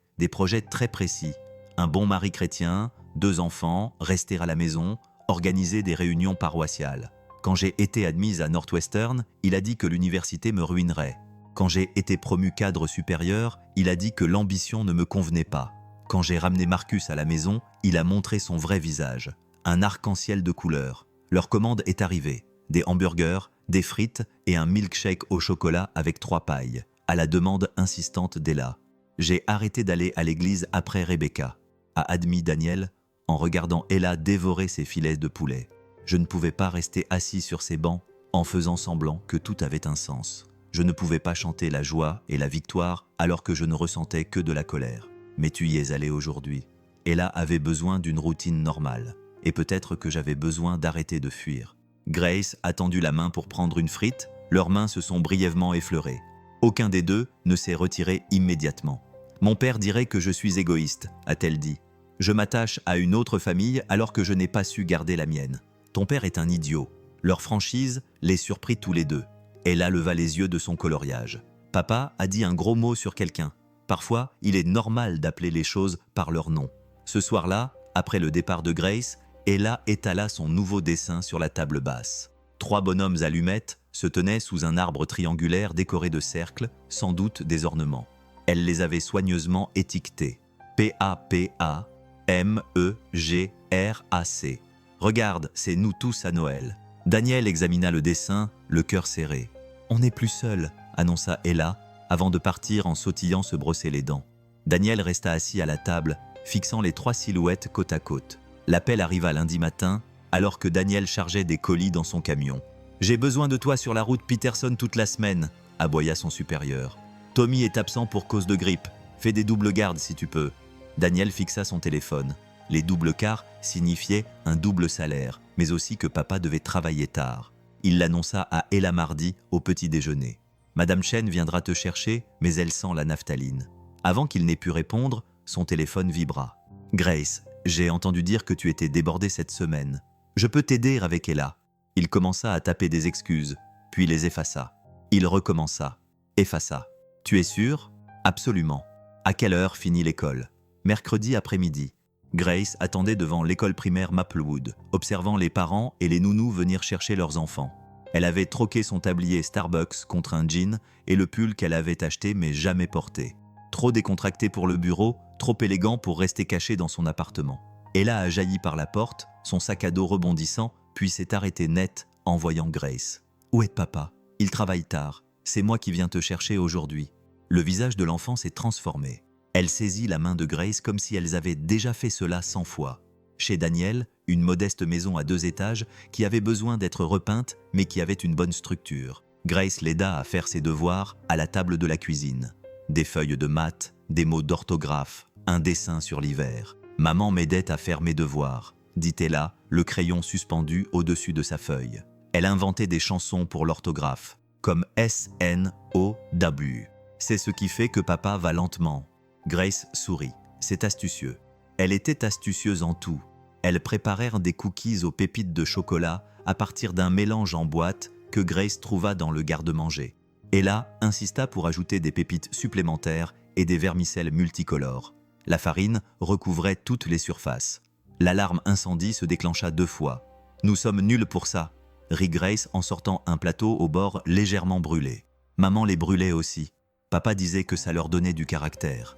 très précis. Un bon mari chrétien, 2 enfants, rester à la maison, organiser des réunions paroissiales. Quand j'ai été admise à Northwestern, il a dit que l'université me ruinerait. Quand j'ai été promu cadre supérieur, il a dit que l'ambition ne me convenait pas. Quand j'ai ramené Marcus à la maison, il a montré son vrai visage. Un arc-en-ciel de couleurs. Leur commande est arrivée. Des hamburgers, des frites et un milkshake au chocolat avec 3 pailles, à la demande insistante d'Ella. J'ai arrêté d'aller à l'église après Rebecca, a admis Daniel en regardant Ella dévorer ses filets de poulet. Je ne pouvais pas rester assis sur ces bancs en faisant semblant que tout avait un sens. Je ne pouvais pas chanter la joie et la victoire alors que je ne ressentais que de la colère. Mais tu y es allé aujourd'hui. Ella avait besoin d'une routine normale. Et peut-être que j'avais besoin d'arrêter de fuir. Grace a tendu la main pour prendre une frite, leurs mains se sont brièvement effleurées. Aucun des deux ne s'est retiré immédiatement. « Mon père dirait que je suis égoïste », a-t-elle dit. « Je m'attache à une autre famille alors que je n'ai pas su garder la mienne. Ton père est un idiot. » Leur franchise les surprit tous les deux. Ella leva les yeux de son coloriage. Papa a dit un gros mot sur quelqu'un. Parfois, il est normal d'appeler les choses par leur nom. Ce soir-là, après le départ de Grace, Ella étala son nouveau dessin sur la table basse. 3 bonhommes allumettes se tenaient sous un arbre triangulaire décoré de cercles, sans doute des ornements. Elle les avait soigneusement étiquetés. P-A-P-A-M-E-G-R-A-C. « Regarde, c'est nous tous à Noël. » Daniel examina le dessin, le cœur serré. « On n'est plus seuls, » annonça Ella, avant de partir en sautillant se brosser les dents. Daniel resta assis à la table, fixant les 3 silhouettes côte à côte. L'appel arriva lundi matin, alors que Daniel chargeait des colis dans son camion. « J'ai besoin de toi sur la route Peterson toute la semaine », aboya son supérieur. « Tommy est absent pour cause de grippe. Fais des doubles gardes si tu peux. » Daniel fixa son téléphone. Les doubles quarts signifiaient un double salaire, mais aussi que papa devait travailler tard. Il l'annonça à Ella mardi au petit déjeuner. « Madame Chen viendra te chercher, mais elle sent la naphtaline. » Avant qu'il n'ait pu répondre, son téléphone vibra. « Grace, j'ai entendu dire que tu étais débordée cette semaine. Je peux t'aider avec Ella. » Il commença à taper des excuses, puis les effaça. Il recommença, effaça. « Tu es sûr ?»« Absolument. » « À quelle heure finit l'école ?»« Mercredi après-midi. » Grace attendait devant l'école primaire Maplewood, observant les parents et les nounous venir chercher leurs enfants. Elle avait troqué son tablier Starbucks contre un jean et le pull qu'elle avait acheté mais jamais porté. Trop décontracté pour le bureau, trop élégant pour rester caché dans son appartement. Ella a jailli par la porte, son sac à dos rebondissant, puis s'est arrêtée net en voyant Grace. « Où est papa ? Il travaille tard. C'est moi qui viens te chercher aujourd'hui. » Le visage de l'enfant s'est transformé. Elle saisit la main de Grace comme si elles avaient déjà fait cela 100 fois. Chez Daniel, une modeste maison à 2 étages qui avait besoin d'être repeinte mais qui avait une bonne structure. Grace l'aida à faire ses devoirs à la table de la cuisine. Des feuilles de maths, des mots d'orthographe, un dessin sur l'hiver. « Maman m'aidait à faire mes devoirs », dit Ella, le crayon suspendu au-dessus de sa feuille. Elle inventait des chansons pour l'orthographe, comme S-N-O-W. C'est ce qui fait que papa va lentement. Grace sourit. C'est astucieux. Elle était astucieuse en tout. Elles préparèrent des cookies aux pépites de chocolat à partir d'un mélange en boîte que Grace trouva dans le garde-manger. Ella insista pour ajouter des pépites supplémentaires et des vermicelles multicolores. La farine recouvrait toutes les surfaces. L'alarme incendie se déclencha 2 fois. « Nous sommes nuls pour ça », rit Grace en sortant un plateau au bord légèrement brûlé. Maman les brûlait aussi. Papa disait que ça leur donnait du caractère.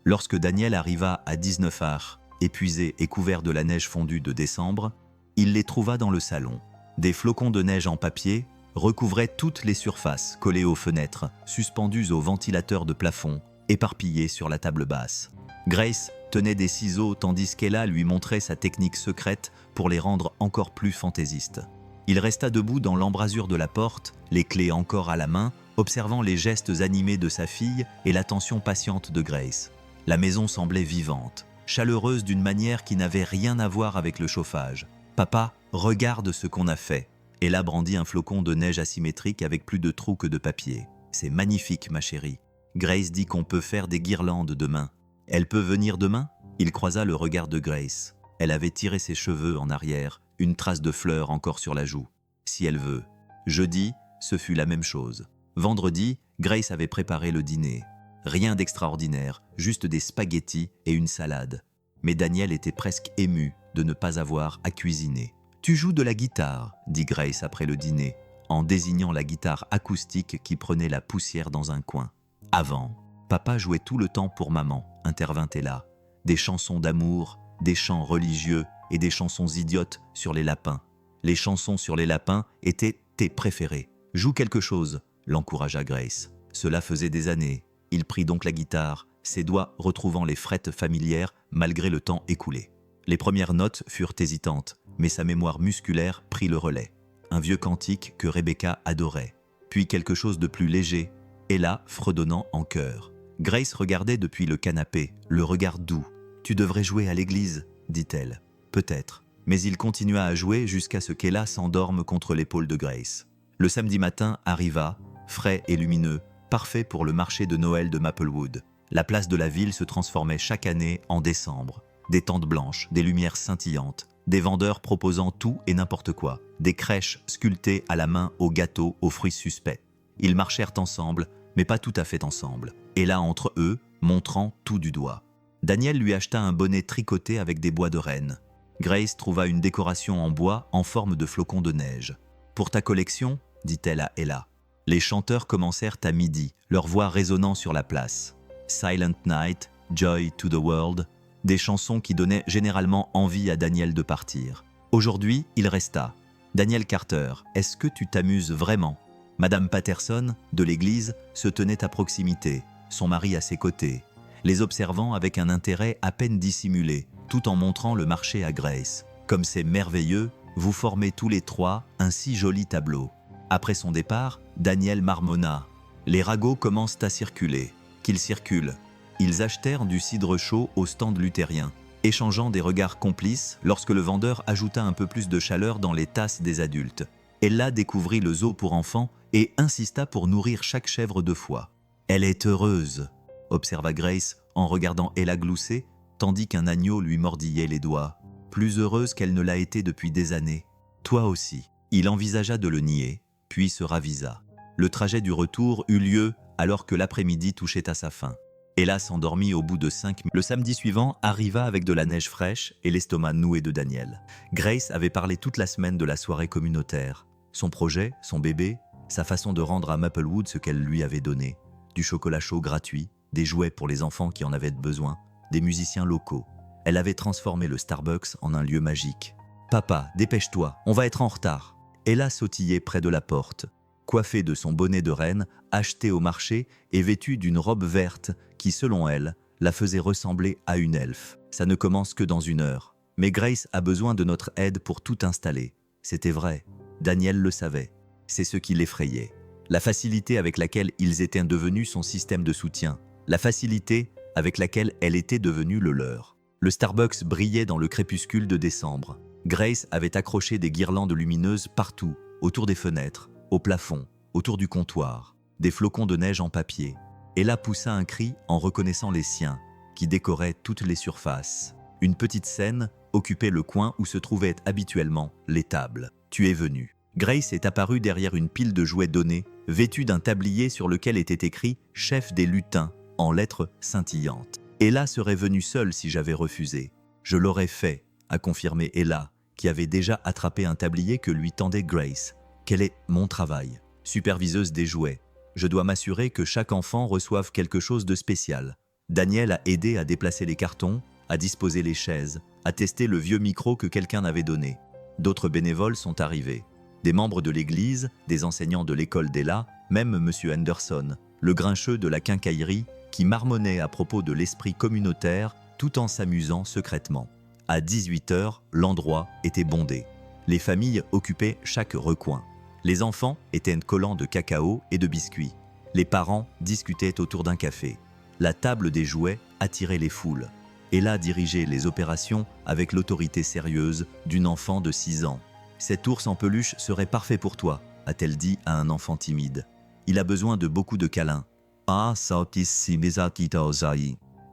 Lorsque Daniel arriva à 19h, épuisé et couvert de la neige fondue de décembre, il les trouva dans le salon. Des flocons de neige en papier recouvraient toutes les surfaces collées aux fenêtres, suspendues aux ventilateurs de plafond, éparpillées sur la table basse. Grace tenait des ciseaux tandis qu'Ella lui montrait sa technique secrète pour les rendre encore plus fantaisistes. Il resta debout dans l'embrasure de la porte, les clés encore à la main, observant les gestes animés de sa fille et l'attention patiente de Grace. La maison semblait vivante, chaleureuse d'une manière qui n'avait rien à voir avec le chauffage. « Papa, regarde ce qu'on a fait !» Ella brandit un flocon de neige asymétrique avec plus de trous que de papier. « C'est magnifique, ma chérie. Grace dit qu'on peut faire des guirlandes demain. Elle peut venir demain ?» Il croisa le regard de Grace. Elle avait tiré ses cheveux en arrière, une trace de fleurs encore sur la joue. « Si elle veut. » Jeudi, ce fut la même chose. Vendredi, Grace avait préparé le dîner. Rien d'extraordinaire, juste des spaghettis et une salade. Mais Daniel était presque ému de ne pas avoir à cuisiner. « Tu joues de la guitare », dit Grace après le dîner, en désignant la guitare acoustique qui prenait la poussière dans un coin. « Avant, papa jouait tout le temps pour maman », intervint Ella. Des chansons d'amour, des chants religieux et des chansons idiotes sur les lapins. Les chansons sur les lapins étaient tes préférées. « Joue quelque chose », l'encouragea Grace. Cela faisait des années. Il prit donc la guitare, ses doigts retrouvant les frettes familières malgré le temps écoulé. Les premières notes furent hésitantes, mais sa mémoire musculaire prit le relais. Un vieux cantique que Rebecca adorait. Puis quelque chose de plus léger, Ella fredonnant en chœur. Grace regardait depuis le canapé, le regard doux. « Tu devrais jouer à l'église », dit-elle. « Peut-être. » Mais il continua à jouer jusqu'à ce qu'Ella s'endorme contre l'épaule de Grace. Le samedi matin arriva, frais et lumineux, parfait pour le marché de Noël de Maplewood. La place de la ville se transformait chaque année en décembre. Des tentes blanches, des lumières scintillantes, des vendeurs proposant tout et n'importe quoi, des crèches sculptées à la main aux gâteaux aux fruits suspects. Ils marchèrent ensemble, mais pas tout à fait ensemble. Et là entre eux, montrant tout du doigt. Daniel lui acheta un bonnet tricoté avec des bois de renne. Grace trouva une décoration en bois en forme de flocons de neige. « Pour ta collection ?» dit-elle à Ella. Les chanteurs commencèrent à midi, leur voix résonnant sur la place. Silent Night, Joy to the World, des chansons qui donnaient généralement envie à Daniel de partir. Aujourd'hui, il resta. « Daniel Carter, est-ce que tu t'amuses vraiment ?» Madame Patterson, de l'église, se tenait à proximité, son mari à ses côtés, les observant avec un intérêt à peine dissimulé, tout en montrant le marché à Grace. « Comme c'est merveilleux, vous formez tous les trois un si joli tableau. » Après son départ, Daniel marmonna. « Les ragots commencent à circuler. » Qu'ils circulent. Ils achetèrent du cidre chaud au stand luthérien, échangeant des regards complices lorsque le vendeur ajouta un peu plus de chaleur dans les tasses des adultes. Ella découvrit le zoo pour enfants et insista pour nourrir chaque chèvre 2 fois. « Elle est heureuse », observa Grace en regardant Ella glousser, tandis qu'un agneau lui mordillait les doigts. « Plus heureuse qu'elle ne l'a été depuis des années. Toi aussi. » Il envisagea de le nier, puis se ravisa. Le trajet du retour eut lieu alors que l'après-midi touchait à sa fin. Ella s'endormit au bout de 5 minutes. Le samedi suivant arriva avec de la neige fraîche et l'estomac noué de Daniel. Grace avait parlé toute la semaine de la soirée communautaire. Son projet, son bébé, sa façon de rendre à Maplewood ce qu'elle lui avait donné. Du chocolat chaud gratuit, des jouets pour les enfants qui en avaient besoin, des musiciens locaux. Elle avait transformé le Starbucks en un lieu magique. « Papa, dépêche-toi, on va être en retard !» Ella sautillait près de la porte. Coiffée de son bonnet de reine, acheté au marché et vêtue d'une robe verte qui, selon elle, la faisait ressembler à une elfe. Ça ne commence que dans 1 heure. Mais Grace a besoin de notre aide pour tout installer. C'était vrai. Daniel le savait. C'est ce qui l'effrayait. La facilité avec laquelle ils étaient devenus son système de soutien. La facilité avec laquelle elle était devenue le leur. Le Starbucks brillait dans le crépuscule de décembre. Grace avait accroché des guirlandes lumineuses partout, autour des fenêtres, au plafond, autour du comptoir, des flocons de neige en papier. Ella poussa un cri en reconnaissant les siens, qui décoraient toutes les surfaces. Une petite scène occupait le coin où se trouvaient habituellement les tables. « Tu es venu ». Grace est apparue derrière une pile de jouets donnés, vêtue d'un tablier sur lequel était écrit « Chef des lutins » en lettres scintillantes. Ella serait venue seule si j'avais refusé. « Je l'aurais fait », a confirmé Ella, qui avait déjà attrapé un tablier que lui tendait Grace. « Quel est mon travail ?» Superviseuse des jouets. Je dois m'assurer que chaque enfant reçoive quelque chose de spécial. Daniel a aidé à déplacer les cartons, à disposer les chaises, à tester le vieux micro que quelqu'un avait donné. D'autres bénévoles sont arrivés. Des membres de l'église, des enseignants de l'école d'Ella, même M. Henderson, le grincheux de la quincaillerie, qui marmonnait à propos de l'esprit communautaire tout en s'amusant secrètement. À 18h, l'endroit était bondé. Les familles occupaient chaque recoin. Les enfants étaient collants de cacao et de biscuits. Les parents discutaient autour d'un café. La table des jouets attirait les foules. Ella dirigeait les opérations avec l'autorité sérieuse d'une enfant de 6 ans. « Cet ours en peluche serait parfait pour toi », a-t-elle dit à un enfant timide. « Il a besoin de beaucoup de câlins. » Ah,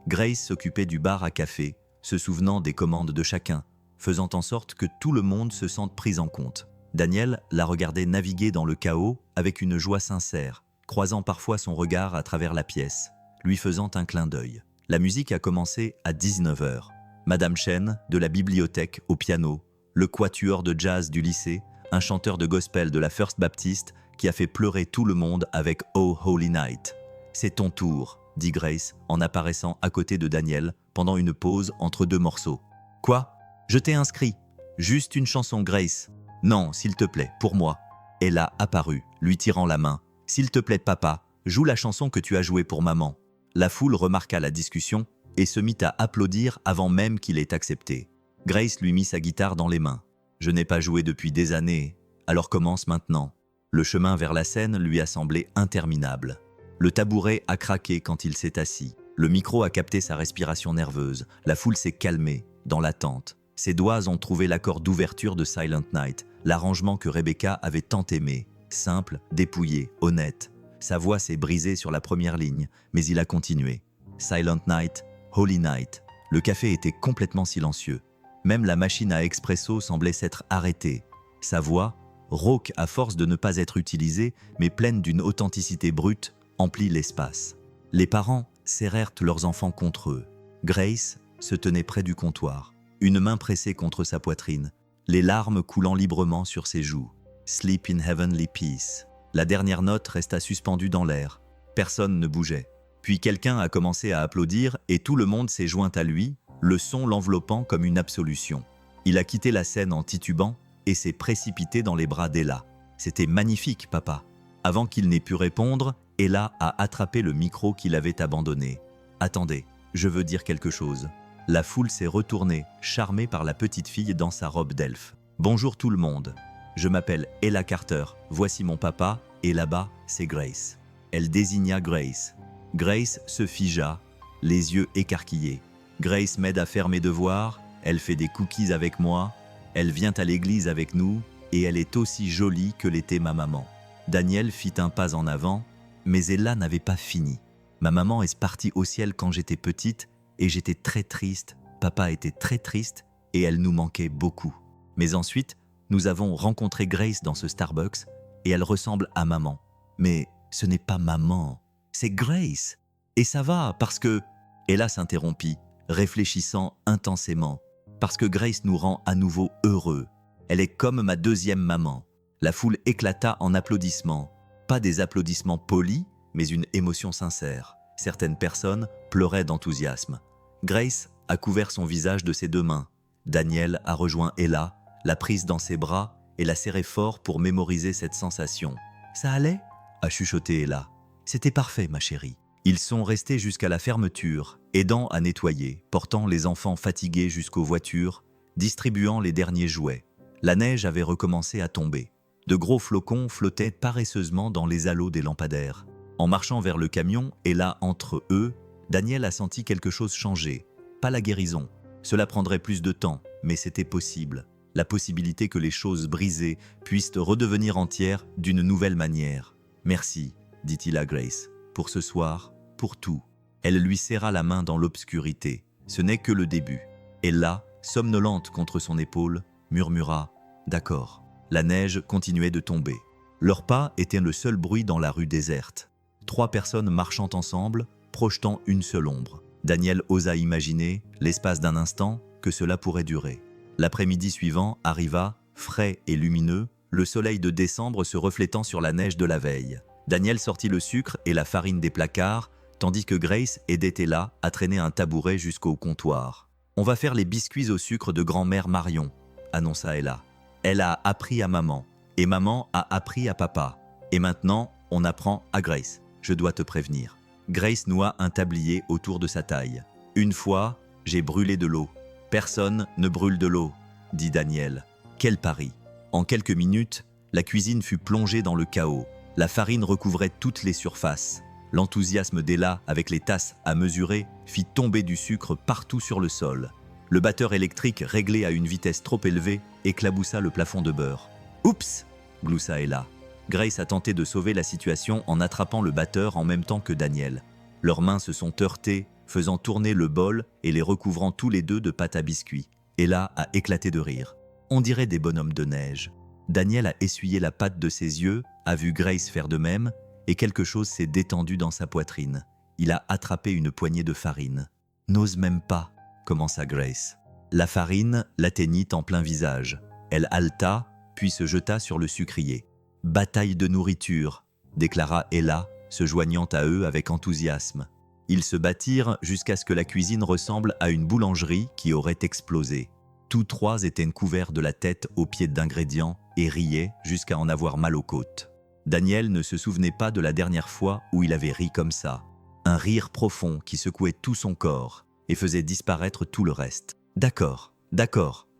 Grace s'occupait du bar à café, se souvenant des commandes de chacun, faisant en sorte que tout le monde se sente pris en compte. Daniel la regardait naviguer dans le chaos avec une joie sincère, croisant parfois son regard à travers la pièce, lui faisant un clin d'œil. La musique a commencé à 19h. Madame Chen, de la bibliothèque, au piano, le quatuor de jazz du lycée, un chanteur de gospel de la First Baptist qui a fait pleurer tout le monde avec « Oh Holy Night ». « C'est ton tour », dit Grace en apparaissant à côté de Daniel pendant une pause entre deux morceaux. « Quoi ? Je t'ai inscrit. Juste une chanson, Grace. »« Non, s'il te plaît, pour moi. » Elle a apparu, lui tirant la main. « S'il te plaît, papa, joue la chanson que tu as jouée pour maman. » La foule remarqua la discussion et se mit à applaudir avant même qu'il ait accepté. Grace lui mit sa guitare dans les mains. « Je n'ai pas joué depuis des années, alors commence maintenant. » Le chemin vers la scène lui a semblé interminable. Le tabouret a craqué quand il s'est assis. Le micro a capté sa respiration nerveuse. La foule s'est calmée, dans l'attente. Ses doigts ont trouvé l'accord d'ouverture de Silent Night, l'arrangement que Rebecca avait tant aimé. Simple, dépouillé, honnête. Sa voix s'est brisée sur la première ligne, mais il a continué. Silent Night, Holy Night. Le café était complètement silencieux. Même la machine à expresso semblait s'être arrêtée. Sa voix, rauque à force de ne pas être utilisée, mais pleine d'une authenticité brute, emplit l'espace. Les parents serrèrent leurs enfants contre eux. Grace se tenait près du comptoir, une main pressée contre sa poitrine, les larmes coulant librement sur ses joues. Sleep in heavenly peace. La dernière note resta suspendue dans l'air. Personne ne bougeait. Puis quelqu'un a commencé à applaudir et tout le monde s'est joint à lui, le son l'enveloppant comme une absolution. Il a quitté la scène en titubant et s'est précipité dans les bras d'Ella. « C'était magnifique, papa. » Avant qu'il n'ait pu répondre, Ella a attrapé le micro qu'il avait abandonné. « Attendez, je veux dire quelque chose. » La foule s'est retournée, charmée par la petite fille dans sa robe d'elfe. « Bonjour tout le monde. Je m'appelle Ella Carter. Voici mon papa, et là-bas, c'est Grace. » Elle désigna Grace. Grace se figea, les yeux écarquillés. Grace m'aide à faire mes devoirs, elle fait des cookies avec moi, elle vient à l'église avec nous, et elle est aussi jolie que l'était ma maman. Daniel fit un pas en avant, mais Ella n'avait pas fini. Ma maman est partie au ciel quand j'étais petite, et j'étais très triste, papa était très triste, et elle nous manquait beaucoup. Mais ensuite, nous avons rencontré Grace dans ce Starbucks, et elle ressemble à maman. Mais ce n'est pas maman, c'est Grace. Et ça va, parce que... Ella s'interrompit, réfléchissant intensément. Parce que Grace nous rend à nouveau heureux. Elle est comme ma deuxième maman. La foule éclata en applaudissements. Pas des applaudissements polis, mais une émotion sincère. Certaines personnes pleuraient d'enthousiasme. Grace a couvert son visage de ses deux mains. Daniel a rejoint Ella, l'a prise dans ses bras et l'a serrée fort pour mémoriser cette sensation. « Ça allait ?» a chuchoté Ella. « C'était parfait, ma chérie. » Ils sont restés jusqu'à la fermeture, aidant à nettoyer, portant les enfants fatigués jusqu'aux voitures, distribuant les derniers jouets. La neige avait recommencé à tomber. De gros flocons flottaient paresseusement dans les halos des lampadaires. En marchant vers le camion, et là entre eux, Daniel a senti quelque chose changer. Pas la guérison. Cela prendrait plus de temps, mais c'était possible. La possibilité que les choses brisées puissent redevenir entières d'une nouvelle manière. « Merci », dit-il à Grace, « pour ce soir, pour tout. » Elle lui serra la main dans l'obscurité. Ce n'est que le début. Et là, somnolente contre son épaule, murmura « D'accord ». La neige continuait de tomber. Leurs pas étaient le seul bruit dans la rue déserte. 3 personnes marchant ensemble, projetant une seule ombre. Daniel osa imaginer, l'espace d'un instant, que cela pourrait durer. L'après-midi suivant arriva, frais et lumineux, le soleil de décembre se reflétant sur la neige de la veille. Daniel sortit le sucre et la farine des placards, tandis que Grace aidait Ella à traîner un tabouret jusqu'au comptoir. « On va faire les biscuits au sucre de grand-mère Marion », annonça Ella. Elle a appris à maman, et maman a appris à papa. Et maintenant, on apprend à Grace. Je dois te prévenir. Grace noua un tablier autour de sa taille. « Une fois, j'ai brûlé de l'eau. Personne ne brûle de l'eau, » dit Daniel. Quel pari! En quelques minutes, la cuisine fut plongée dans le chaos. La farine recouvrait toutes les surfaces. L'enthousiasme d'Ella avec les tasses à mesurer fit tomber du sucre partout sur le sol. Le batteur électrique, réglé à une vitesse trop élevée, éclaboussa le plafond de beurre. « Oups !» gloussa Ella. Grace a tenté de sauver la situation en attrapant le batteur en même temps que Daniel. Leurs mains se sont heurtées, faisant tourner le bol et les recouvrant tous les deux de pâte à biscuits. Ella a éclaté de rire. On dirait des bonhommes de neige. Daniel a essuyé la pâte de ses yeux, a vu Grace faire de même, et quelque chose s'est détendu dans sa poitrine. Il a attrapé une poignée de farine. « N'ose même pas », commença Grace. La farine l'atteignit en plein visage. Elle haleta, puis se jeta sur le sucrier. « Bataille de nourriture », déclara Ella, se joignant à eux avec enthousiasme. Ils se battirent jusqu'à ce que la cuisine ressemble à une boulangerie qui aurait explosé. Tous trois étaient couverts de la tête aux pieds d'ingrédients et riaient jusqu'à en avoir mal aux côtes. Daniel ne se souvenait pas de la dernière fois où il avait ri comme ça. Un rire profond qui secouait tout son corps et faisait disparaître tout le reste. « D'accord,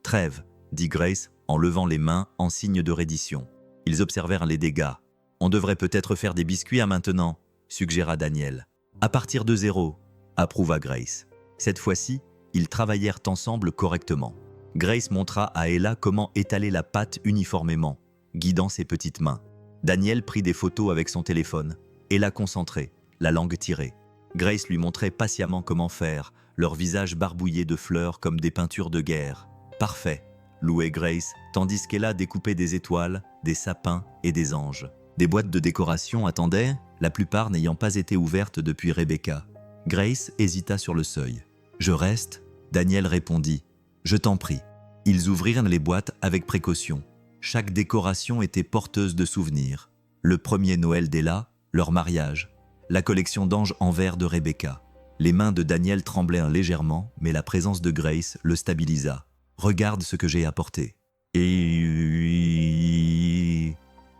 trêve », dit Grace en levant les mains en signe de reddition. Ils observèrent les dégâts. « On devrait peut-être faire des biscuits à maintenant », suggéra Daniel. « À partir de 0, approuva Grace. Cette fois-ci, ils travaillèrent ensemble correctement. Grace montra à Ella comment étaler la pâte uniformément, guidant ses petites mains. Daniel prit des photos avec son téléphone. Ella concentrée, la langue tirée. Grace lui montrait patiemment comment faire, leurs visages barbouillés de fleurs comme des peintures de guerre. « Parfait », louait Grace, tandis qu'Ella découpait des étoiles, des sapins et des anges. Des boîtes de décoration attendaient, la plupart n'ayant pas été ouvertes depuis Rebecca. Grace hésita sur le seuil. « Je reste ?» Daniel répondit. « Je t'en prie. » Ils ouvrirent les boîtes avec précaution. Chaque décoration était porteuse de souvenirs. Le premier Noël d'Ella, leur mariage, la collection d'anges en verre de Rebecca. Les mains de Daniel tremblèrent légèrement, mais la présence de Grace le stabilisa. « Regarde ce que j'ai apporté. » Et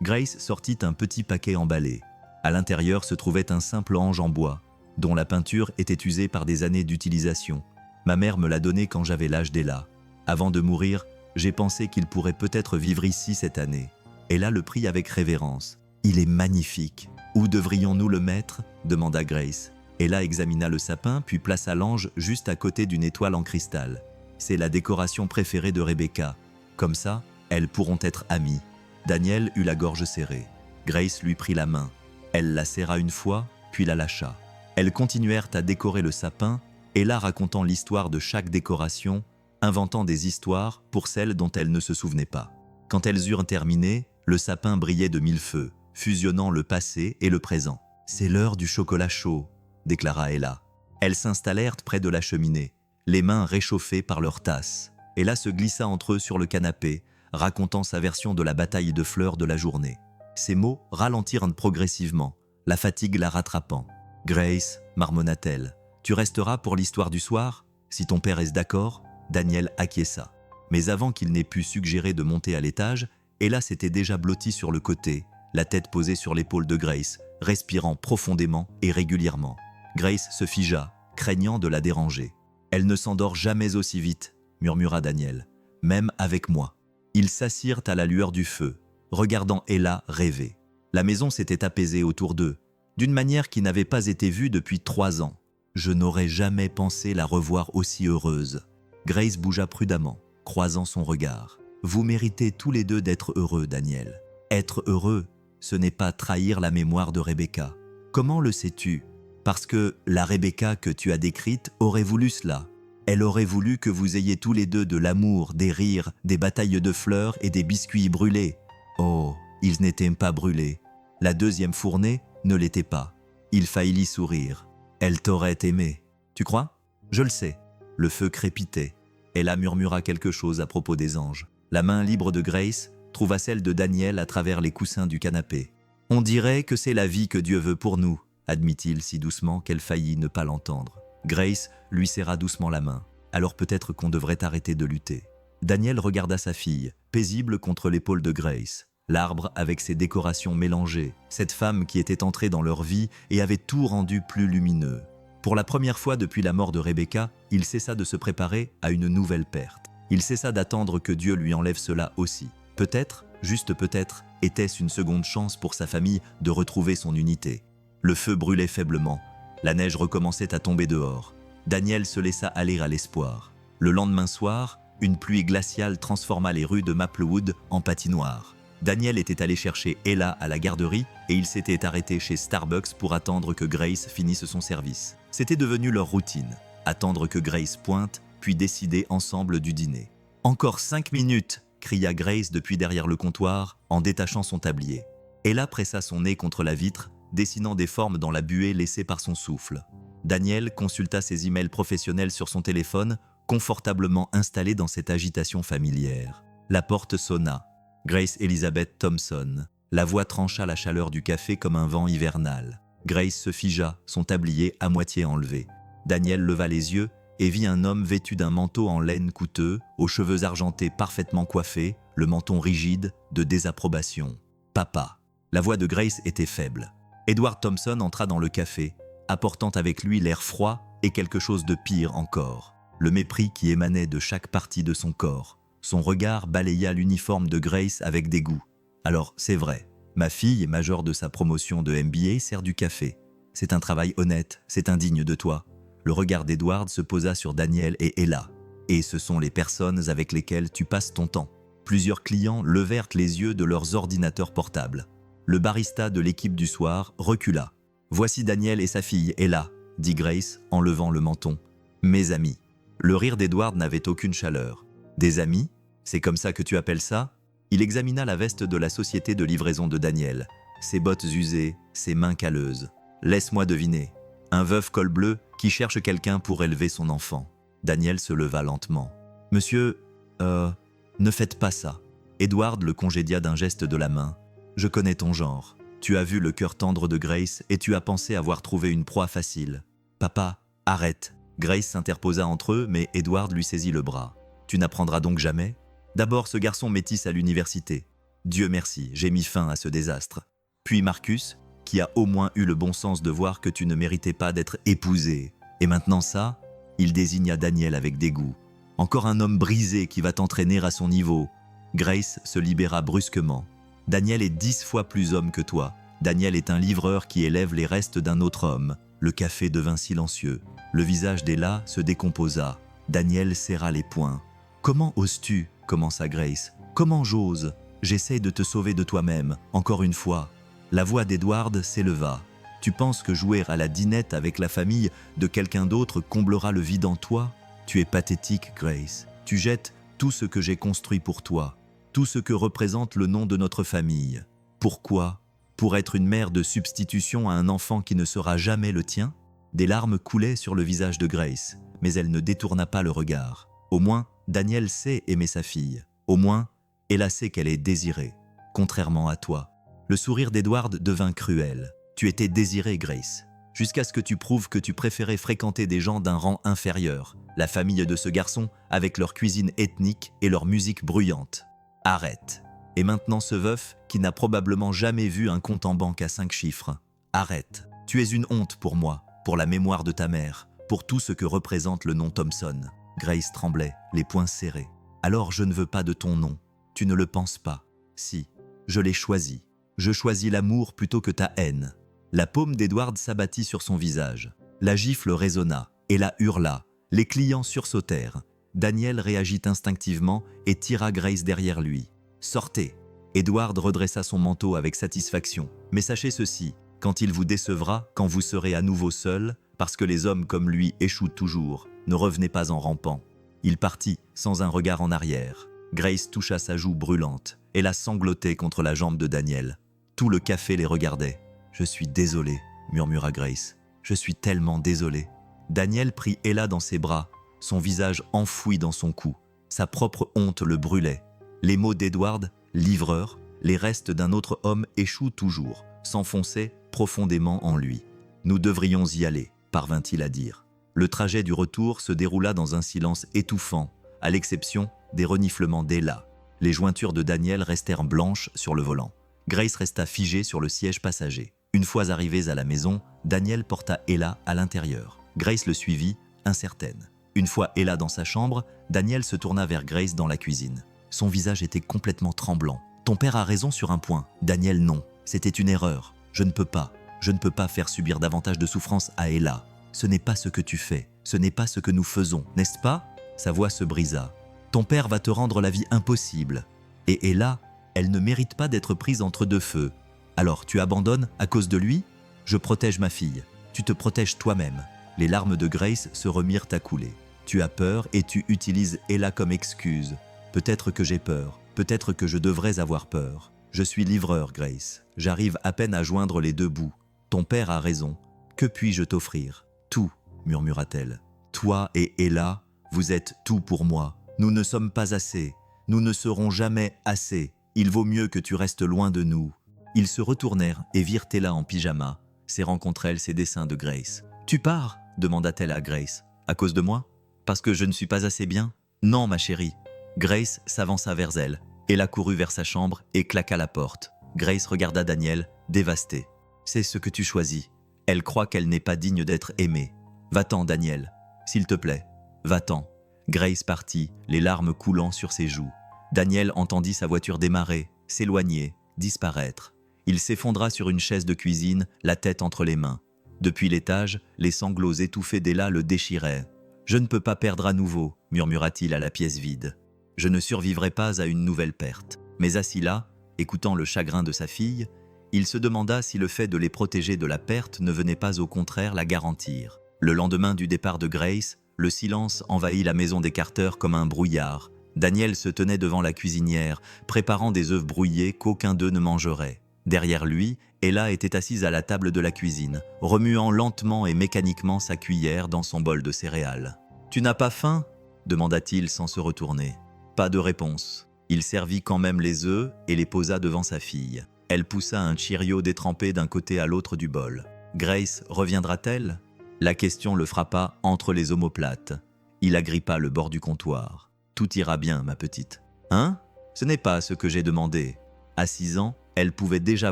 Grace sortit un petit paquet emballé. À l'intérieur se trouvait un simple ange en bois, dont la peinture était usée par des années d'utilisation. Ma mère me l'a donné quand j'avais l'âge d'Ella. Avant de mourir, j'ai pensé qu'il pourrait peut-être vivre ici cette année. Ella le prit avec révérence. « Il est magnifique. Où devrions-nous le mettre ?» demanda Grace. Ella examina le sapin puis plaça l'ange juste à côté d'une étoile en cristal. C'est la décoration préférée de Rebecca. Comme ça, elles pourront être amies. Daniel eut la gorge serrée. Grace lui prit la main. Elle la serra une fois, puis la lâcha. Elles continuèrent à décorer le sapin, Ella racontant l'histoire de chaque décoration, inventant des histoires pour celles dont elle ne se souvenait pas. Quand elles eurent terminé, le sapin brillait de mille feux, fusionnant le passé et le présent. « C'est l'heure du chocolat chaud », déclara Ella. Elles s'installèrent près de la cheminée, les mains réchauffées par leurs tasses. Ella se glissa entre eux sur le canapé, racontant sa version de la bataille de fleurs de la journée. Ses mots ralentirent progressivement, la fatigue la rattrapant. « Grace, marmonna-t-elle, tu resteras pour l'histoire du soir, si ton père est d'accord ?» Daniel acquiesça. Mais avant qu'il n'ait pu suggérer de monter à l'étage, Ella s'était déjà blottie sur le côté, la tête posée sur l'épaule de Grace, respirant profondément et régulièrement. Grace se figea, craignant de la déranger. « Elle ne s'endort jamais aussi vite », murmura Daniel, « même avec moi. » Ils s'assirent à la lueur du feu, regardant Ella rêver. La maison s'était apaisée autour d'eux, d'une manière qui n'avait pas été vue depuis 3 ans. Je n'aurais jamais pensé la revoir aussi heureuse. Grace bougea prudemment, croisant son regard. « Vous méritez tous les deux d'être heureux, Daniel. Être heureux, ce n'est pas trahir la mémoire de Rebecca. Comment le sais-tu? Parce que la Rebecca que tu as décrite aurait voulu cela. Elle aurait voulu que vous ayez tous les deux de l'amour, des rires, des batailles de fleurs et des biscuits brûlés. Oh, ils n'étaient pas brûlés. La deuxième fournée ne l'était pas. Il faillit sourire. Elle t'aurait aimé. Tu crois? Je le sais. » Le feu crépitait. Ella murmura quelque chose à propos des anges. La main libre de Grace trouva celle de Daniel à travers les coussins du canapé. On dirait que c'est la vie que Dieu veut pour nous, admit-il si doucement qu'elle faillit ne pas l'entendre. Grace lui serra doucement la main. Alors peut-être qu'on devrait arrêter de lutter. Daniel regarda sa fille, paisible contre l'épaule de Grace. L'arbre avec ses décorations mélangées, cette femme qui était entrée dans leur vie et avait tout rendu plus lumineux. Pour la première fois depuis la mort de Rebecca, il cessa de se préparer à une nouvelle perte. Il cessa d'attendre que Dieu lui enlève cela aussi. Peut-être, juste peut-être, était-ce une seconde chance pour sa famille de retrouver son unité. Le feu brûlait faiblement. La neige recommençait à tomber dehors. Daniel se laissa aller à l'espoir. Le lendemain soir, une pluie glaciale transforma les rues de Maplewood en patinoire. Daniel était allé chercher Ella à la garderie et il s'était arrêté chez Starbucks pour attendre que Grace finisse son service. C'était devenu leur routine, attendre que Grace pointe, puis décider ensemble du dîner. « Encore 5 minutes !» cria Grace depuis derrière le comptoir en détachant son tablier. Ella pressa son nez contre la vitre, dessinant des formes dans la buée laissée par son souffle. Daniel consulta ses emails professionnels sur son téléphone, confortablement installé dans cette agitation familière. La porte sonna. Grace Elizabeth Thompson. La voix trancha la chaleur du café comme un vent hivernal. Grace se figea, son tablier à moitié enlevé. Daniel leva les yeux et vit un homme vêtu d'un manteau en laine coûteux, aux cheveux argentés parfaitement coiffés, le menton rigide de désapprobation. « Papa !» La voix de Grace était faible. Edward Thompson entra dans le café, apportant avec lui l'air froid et quelque chose de pire encore. Le mépris qui émanait de chaque partie de son corps. Son regard balaya l'uniforme de Grace avec dégoût. « Alors, c'est vrai, ma fille, majeure de sa promotion de MBA, sert du café. C'est un travail honnête, c'est indigne de toi. » Le regard d'Edward se posa sur Daniel et Ella. « Et ce sont les personnes avec lesquelles tu passes ton temps. » Plusieurs clients levèrent les yeux de leurs ordinateurs portables. Le barista de l'équipe du soir recula. « Voici Daniel et sa fille, Ella, » dit Grace en levant le menton. « Mes amis. » Le rire d'Edward n'avait aucune chaleur. « Des amis ? C'est comme ça que tu appelles ça ?» Il examina la veste de la société de livraison de Daniel. Ses bottes usées, ses mains calleuses. « Laisse-moi deviner. Un veuf col bleu qui cherche quelqu'un pour élever son enfant. » Daniel se leva lentement. « Monsieur, ne faites pas ça. » Edward le congédia d'un geste de la main. « Je connais ton genre. Tu as vu le cœur tendre de Grace et tu as pensé avoir trouvé une proie facile. Papa, arrête. » Grace s'interposa entre eux, mais Edward lui saisit le bras. « Tu n'apprendras donc jamais ? D'abord, ce garçon métisse à l'université. Dieu merci, j'ai mis fin à ce désastre. Puis Marcus, qui a au moins eu le bon sens de voir que tu ne méritais pas d'être épousé. Et maintenant ça ?» Il désigna Daniel avec dégoût. « Encore un homme brisé qui va t'entraîner à son niveau. » Grace se libéra brusquement. « Daniel est 10 fois plus homme que toi. Daniel est un livreur qui élève les restes d'un autre homme. » Le café devint silencieux. Le visage d'Ella se décomposa. Daniel serra les poings. « Comment oses-tu » commença Grace. « Comment j'ose ? J'essaie de te sauver de toi-même, encore une fois. » La voix d'Edward s'éleva. « Tu penses que jouer à la dinette avec la famille de quelqu'un d'autre comblera le vide en toi ? Tu es pathétique, Grace. Tu jettes tout ce que j'ai construit pour toi, tout ce que représente le nom de notre famille. Pourquoi ? Pour être une mère de substitution à un enfant qui ne sera jamais le tien ?» Des larmes coulaient sur le visage de Grace, mais elle ne détourna pas le regard. Au moins, Daniel sait aimer sa fille. Au moins, Ella sait qu'elle est désirée, contrairement à toi. Le sourire d'Edward devint cruel. Tu étais désirée, Grace, jusqu'à ce que tu prouves que tu préférais fréquenter des gens d'un rang inférieur, la famille de ce garçon avec leur cuisine ethnique et leur musique bruyante. Arrête. Et maintenant ce veuf qui n'a probablement jamais vu un compte en banque à 5 chiffres. Arrête. Tu es une honte pour moi, pour la mémoire de ta mère, pour tout ce que représente le nom Thompson. Grace tremblait, les poings serrés. Alors je ne veux pas de ton nom. Tu ne le penses pas. Si, je l'ai choisi. Je choisis l'amour plutôt que ta haine. La paume d'Edward s'abattit sur son visage. La gifle résonna, et la hurla. Les clients sursautèrent. Daniel réagit instinctivement et tira Grace derrière lui. « Sortez !» Edward redressa son manteau avec satisfaction. « Mais sachez ceci, quand il vous décevra, quand vous serez à nouveau seul, parce que les hommes comme lui échouent toujours, ne revenez pas en rampant. » Il partit, sans un regard en arrière. Grace toucha sa joue brûlante et la sanglotait contre la jambe de Daniel. Tout le café les regardait. « Je suis désolé, » murmura Grace. « Je suis tellement désolé. » Daniel prit Ella dans ses bras, son visage enfoui dans son cou. Sa propre honte le brûlait. Les mots d'Edward, livreur, les restes d'un autre homme échouent toujours, s'enfonçait profondément en lui. Nous devrions y aller, parvint-il à dire. Le trajet du retour se déroula dans un silence étouffant, à l'exception des reniflements d'Ella. Les jointures de Daniel restèrent blanches sur le volant. Grace resta figée sur le siège passager. Une fois arrivés à la maison, Daniel porta Ella à l'intérieur. Grace le suivit, incertaine. Une fois Ella dans sa chambre, Daniel se tourna vers Grace dans la cuisine. Son visage était complètement tremblant. « Ton père a raison sur un point. Daniel, non. C'était une erreur. Je ne peux pas faire subir davantage de souffrance à Ella. Ce n'est pas ce que tu fais. Ce n'est pas ce que nous faisons, n'est-ce pas ?» Sa voix se brisa. « Ton père va te rendre la vie impossible. Et Ella, elle ne mérite pas d'être prise entre deux feux. Alors, tu abandonnes à cause de lui ? Je protège ma fille. Tu te protèges toi-même. » Les larmes de Grace se remirent à couler. « Tu as peur et tu utilises Ella comme excuse. Peut-être que j'ai peur. Peut-être que je devrais avoir peur. Je suis livreur, Grace. J'arrive à peine à joindre les deux bouts. Ton père a raison. Que puis-je t'offrir ? Tout, murmura-t-elle. Toi et Ella, vous êtes tout pour moi. Nous ne sommes pas assez. Nous ne serons jamais assez. Il vaut mieux que tu restes loin de nous. » Ils se retournèrent et virent Ella en pyjama, serrant contre elle ses dessins de Grace. « Tu pars ?» demanda-t-elle à Grace. « À cause de moi ? Parce que je ne suis pas assez bien ? Non, ma chérie. » Grace s'avança vers elle. Ella courut vers sa chambre et claqua la porte. Grace regarda Daniel, dévastée. « C'est ce que tu choisis. Elle croit qu'elle n'est pas digne d'être aimée. Va-t'en, Daniel. S'il te plaît, va-t'en. » Grace partit, les larmes coulant sur ses joues. Daniel entendit sa voiture démarrer, s'éloigner, disparaître. Il s'effondra sur une chaise de cuisine, la tête entre les mains. Depuis l'étage, les sanglots étouffés d'Ella le déchiraient. « Je ne peux pas perdre à nouveau », murmura-t-il à la pièce vide. « Je ne survivrai pas à une nouvelle perte. » Mais assis là, écoutant le chagrin de sa fille, il se demanda si le fait de les protéger de la perte ne venait pas au contraire la garantir. Le lendemain du départ de Grace, le silence envahit la maison des Carter comme un brouillard. Daniel se tenait devant la cuisinière, préparant des œufs brouillés qu'aucun d'eux ne mangerait. Derrière lui, Ella était assise à la table de la cuisine, remuant lentement et mécaniquement sa cuillère dans son bol de céréales. « Tu n'as pas faim ?» demanda-t-il sans se retourner. Pas de réponse. Il servit quand même les œufs et les posa devant sa fille. Elle poussa un Cheerio détrempé d'un côté à l'autre du bol. Grace reviendra-t-elle ? La question le frappa entre les omoplates. Il agrippa le bord du comptoir. « Tout ira bien, ma petite. »« Hein ? Ce n'est pas ce que j'ai demandé. » À 6 ans, elle pouvait déjà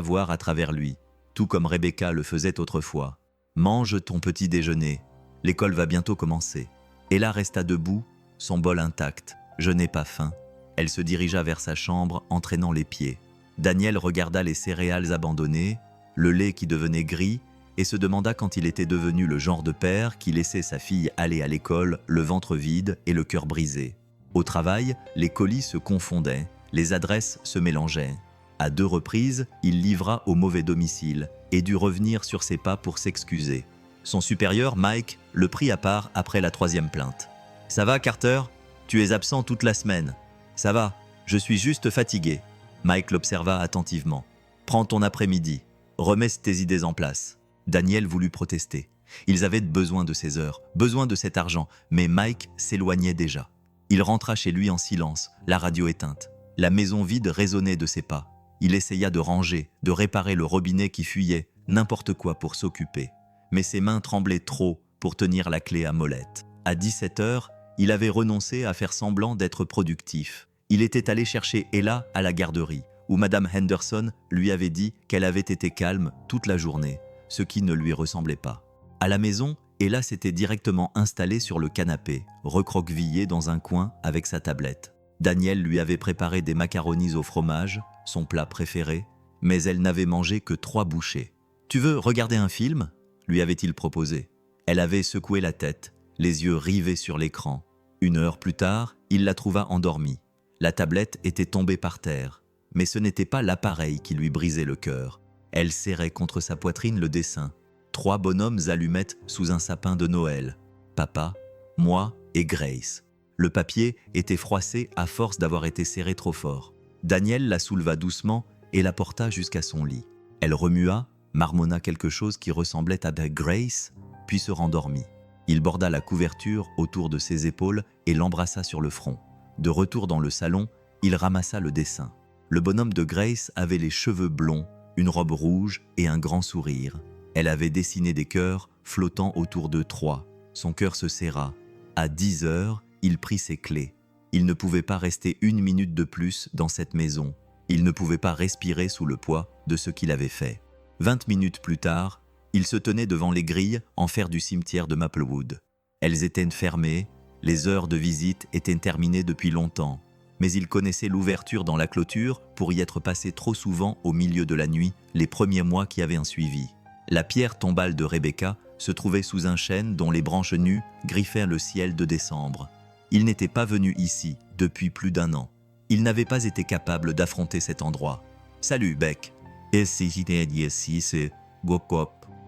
voir à travers lui, tout comme Rebecca le faisait autrefois. « Mange ton petit déjeuner. L'école va bientôt commencer. » Ella resta debout, son bol intact. « Je n'ai pas faim. » Elle se dirigea vers sa chambre, entraînant les pieds. Daniel regarda les céréales abandonnées, le lait qui devenait gris, et se demanda quand il était devenu le genre de père qui laissait sa fille aller à l'école, le ventre vide et le cœur brisé. Au travail, les colis se confondaient, les adresses se mélangeaient. À 2 reprises, il livra au mauvais domicile et dut revenir sur ses pas pour s'excuser. Son supérieur, Mike, le prit à part après la 3e plainte. « Ça va, Carter ? Tu es absent toute la semaine. »« Ça va, je suis juste fatigué. » Mike l'observa attentivement. « Prends ton après-midi. Remets tes idées en place. » Daniel voulut protester. Ils avaient besoin de ces heures, besoin de cet argent, mais Mike s'éloignait déjà. Il rentra chez lui en silence, la radio éteinte. La maison vide résonnait de ses pas. Il essaya de ranger, de réparer le robinet qui fuyait, n'importe quoi pour s'occuper. Mais ses mains tremblaient trop pour tenir la clé à molette. À 17h, il avait renoncé à faire semblant d'être productif. Il était allé chercher Ella à la garderie, où Madame Henderson lui avait dit qu'elle avait été calme toute la journée, ce qui ne lui ressemblait pas. À la maison, Ella s'était directement installée sur le canapé, recroquevillée dans un coin avec sa tablette. Daniel lui avait préparé des macaronis au fromage, son plat préféré, mais elle n'avait mangé que 3 bouchées. « Tu veux regarder un film ?» lui avait-il proposé. Elle avait secoué la tête, les yeux rivés sur l'écran. 1 heure plus tard, il la trouva endormie. La tablette était tombée par terre, mais ce n'était pas l'appareil qui lui brisait le cœur. Elle serrait contre sa poitrine le dessin. 3 bonhommes allumettes sous un sapin de Noël. Papa, moi et Grace. Le papier était froissé à force d'avoir été serré trop fort. Daniel la souleva doucement et la porta jusqu'à son lit. Elle remua, marmonna quelque chose qui ressemblait à Grace, puis se rendormit. Il borda la couverture autour de ses épaules et l'embrassa sur le front. De retour dans le salon, il ramassa le dessin. Le bonhomme de Grace avait les cheveux blonds, une robe rouge et un grand sourire. Elle avait dessiné des cœurs flottant autour de 3. Son cœur se serra. À 10 heures, il prit ses clés. Il ne pouvait pas rester 1 minute de plus dans cette maison. Il ne pouvait pas respirer sous le poids de ce qu'il avait fait. 20 minutes plus tard, il se tenait devant les grilles en fer du cimetière de Maplewood. Elles étaient fermées, les heures de visite étaient terminées depuis longtemps, mais il connaissait l'ouverture dans la clôture pour y être passé trop souvent au milieu de la nuit les premiers mois qui avaient suivi. La pierre tombale de Rebecca se trouvait sous un chêne dont les branches nues griffaient le ciel de décembre. Il n'était pas venu ici depuis plus d'1 an. Il n'avait pas été capable d'affronter cet endroit. « Salut, Beck. »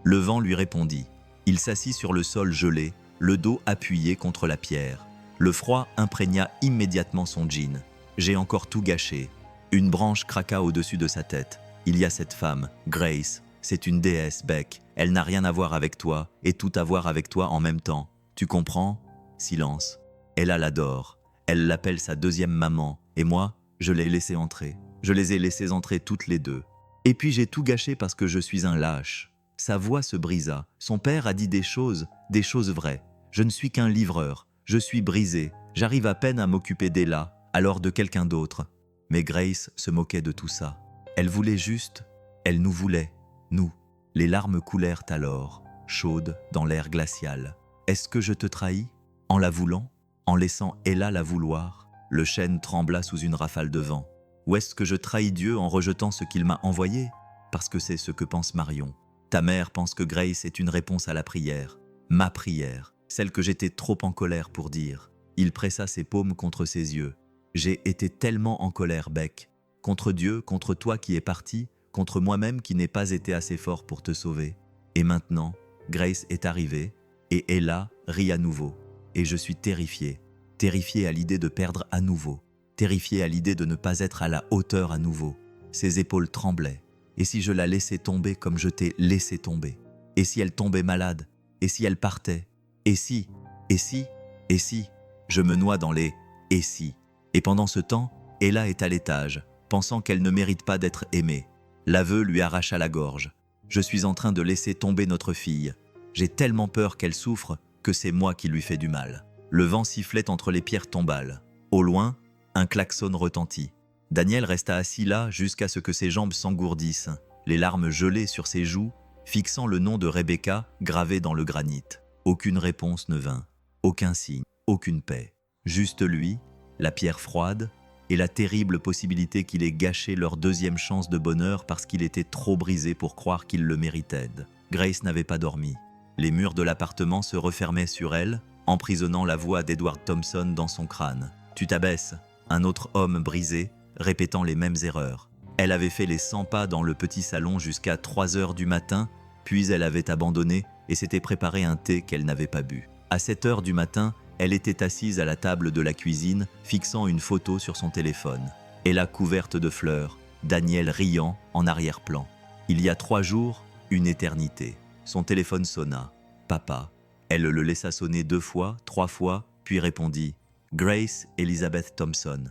Le vent lui répondit. Il s'assit sur le sol gelé, le dos appuyé contre la pierre. Le froid imprégna immédiatement son jean. « J'ai encore tout gâché. » Une branche craqua au-dessus de sa tête. « Il y a cette femme, Grace. C'est une déesse, Beck. Elle n'a rien à voir avec toi et tout à voir avec toi en même temps. Tu comprends ? » Silence. Ella l'adore. Elle l'appelle sa deuxième maman. Et moi, je l'ai laissée entrer. Je les ai laissées entrer toutes les deux. Et puis j'ai tout gâché parce que je suis un lâche. Sa voix se brisa. Son père a dit des choses vraies. Je ne suis qu'un livreur. Je suis brisé. J'arrive à peine à m'occuper d'Ella, alors de quelqu'un d'autre. Mais Grace se moquait de tout ça. Elle voulait juste, elle nous voulait, nous. Les larmes coulèrent alors, chaudes dans l'air glacial. Est-ce que je te trahis ? En la voulant ? En laissant Ella la vouloir ? Le chêne trembla sous une rafale de vent. Ou est-ce que je trahis Dieu en rejetant ce qu'il m'a envoyé ? Parce que c'est ce que pense Marion. Ta mère pense que Grace est une réponse à la prière. Ma prière, celle que j'étais trop en colère pour dire. Il pressa ses paumes contre ses yeux. J'ai été tellement en colère, Beck. Contre Dieu, contre toi qui es parti, contre moi-même qui n'ai pas été assez fort pour te sauver. Et maintenant, Grace est arrivée, et Ella rit à nouveau. Et je suis terrifié. Terrifié à l'idée de perdre à nouveau. Terrifié à l'idée de ne pas être à la hauteur à nouveau. Ses épaules tremblaient. Et si je la laissais tomber comme je t'ai laissé tomber ? Et si elle tombait malade ? Et si elle partait ? Et si ? Je me noie dans les « et si ». Et pendant ce temps, Ella est à l'étage, pensant qu'elle ne mérite pas d'être aimée. L'aveu lui arracha la gorge. Je suis en train de laisser tomber notre fille. J'ai tellement peur qu'elle souffre que c'est moi qui lui fais du mal. Le vent sifflait entre les pierres tombales. Au loin, un klaxon retentit. Daniel resta assis là jusqu'à ce que ses jambes s'engourdissent, les larmes gelées sur ses joues, fixant le nom de Rebecca gravé dans le granit. Aucune réponse ne vint, aucun signe, aucune paix. Juste lui, la pierre froide, et la terrible possibilité qu'il ait gâché leur deuxième chance de bonheur parce qu'il était trop brisé pour croire qu'il le méritait. Grace n'avait pas dormi. Les murs de l'appartement se refermaient sur elle, emprisonnant la voix d'Edward Thompson dans son crâne. « Tu t'abaisses !» Un autre homme brisé, répétant les mêmes erreurs. Elle avait fait les 100 pas dans le petit salon jusqu'à 3 heures du matin, puis elle avait abandonné et s'était préparé un thé qu'elle n'avait pas bu. À 7 heures du matin, elle était assise à la table de la cuisine, fixant une photo sur son téléphone. Ella couverte de fleurs, Daniel riant en arrière-plan. Il y a 3 jours, une éternité. Son téléphone sonna. Papa. Elle le laissa sonner 2 fois, 3 fois, puis répondit « Grace Elizabeth Thompson ».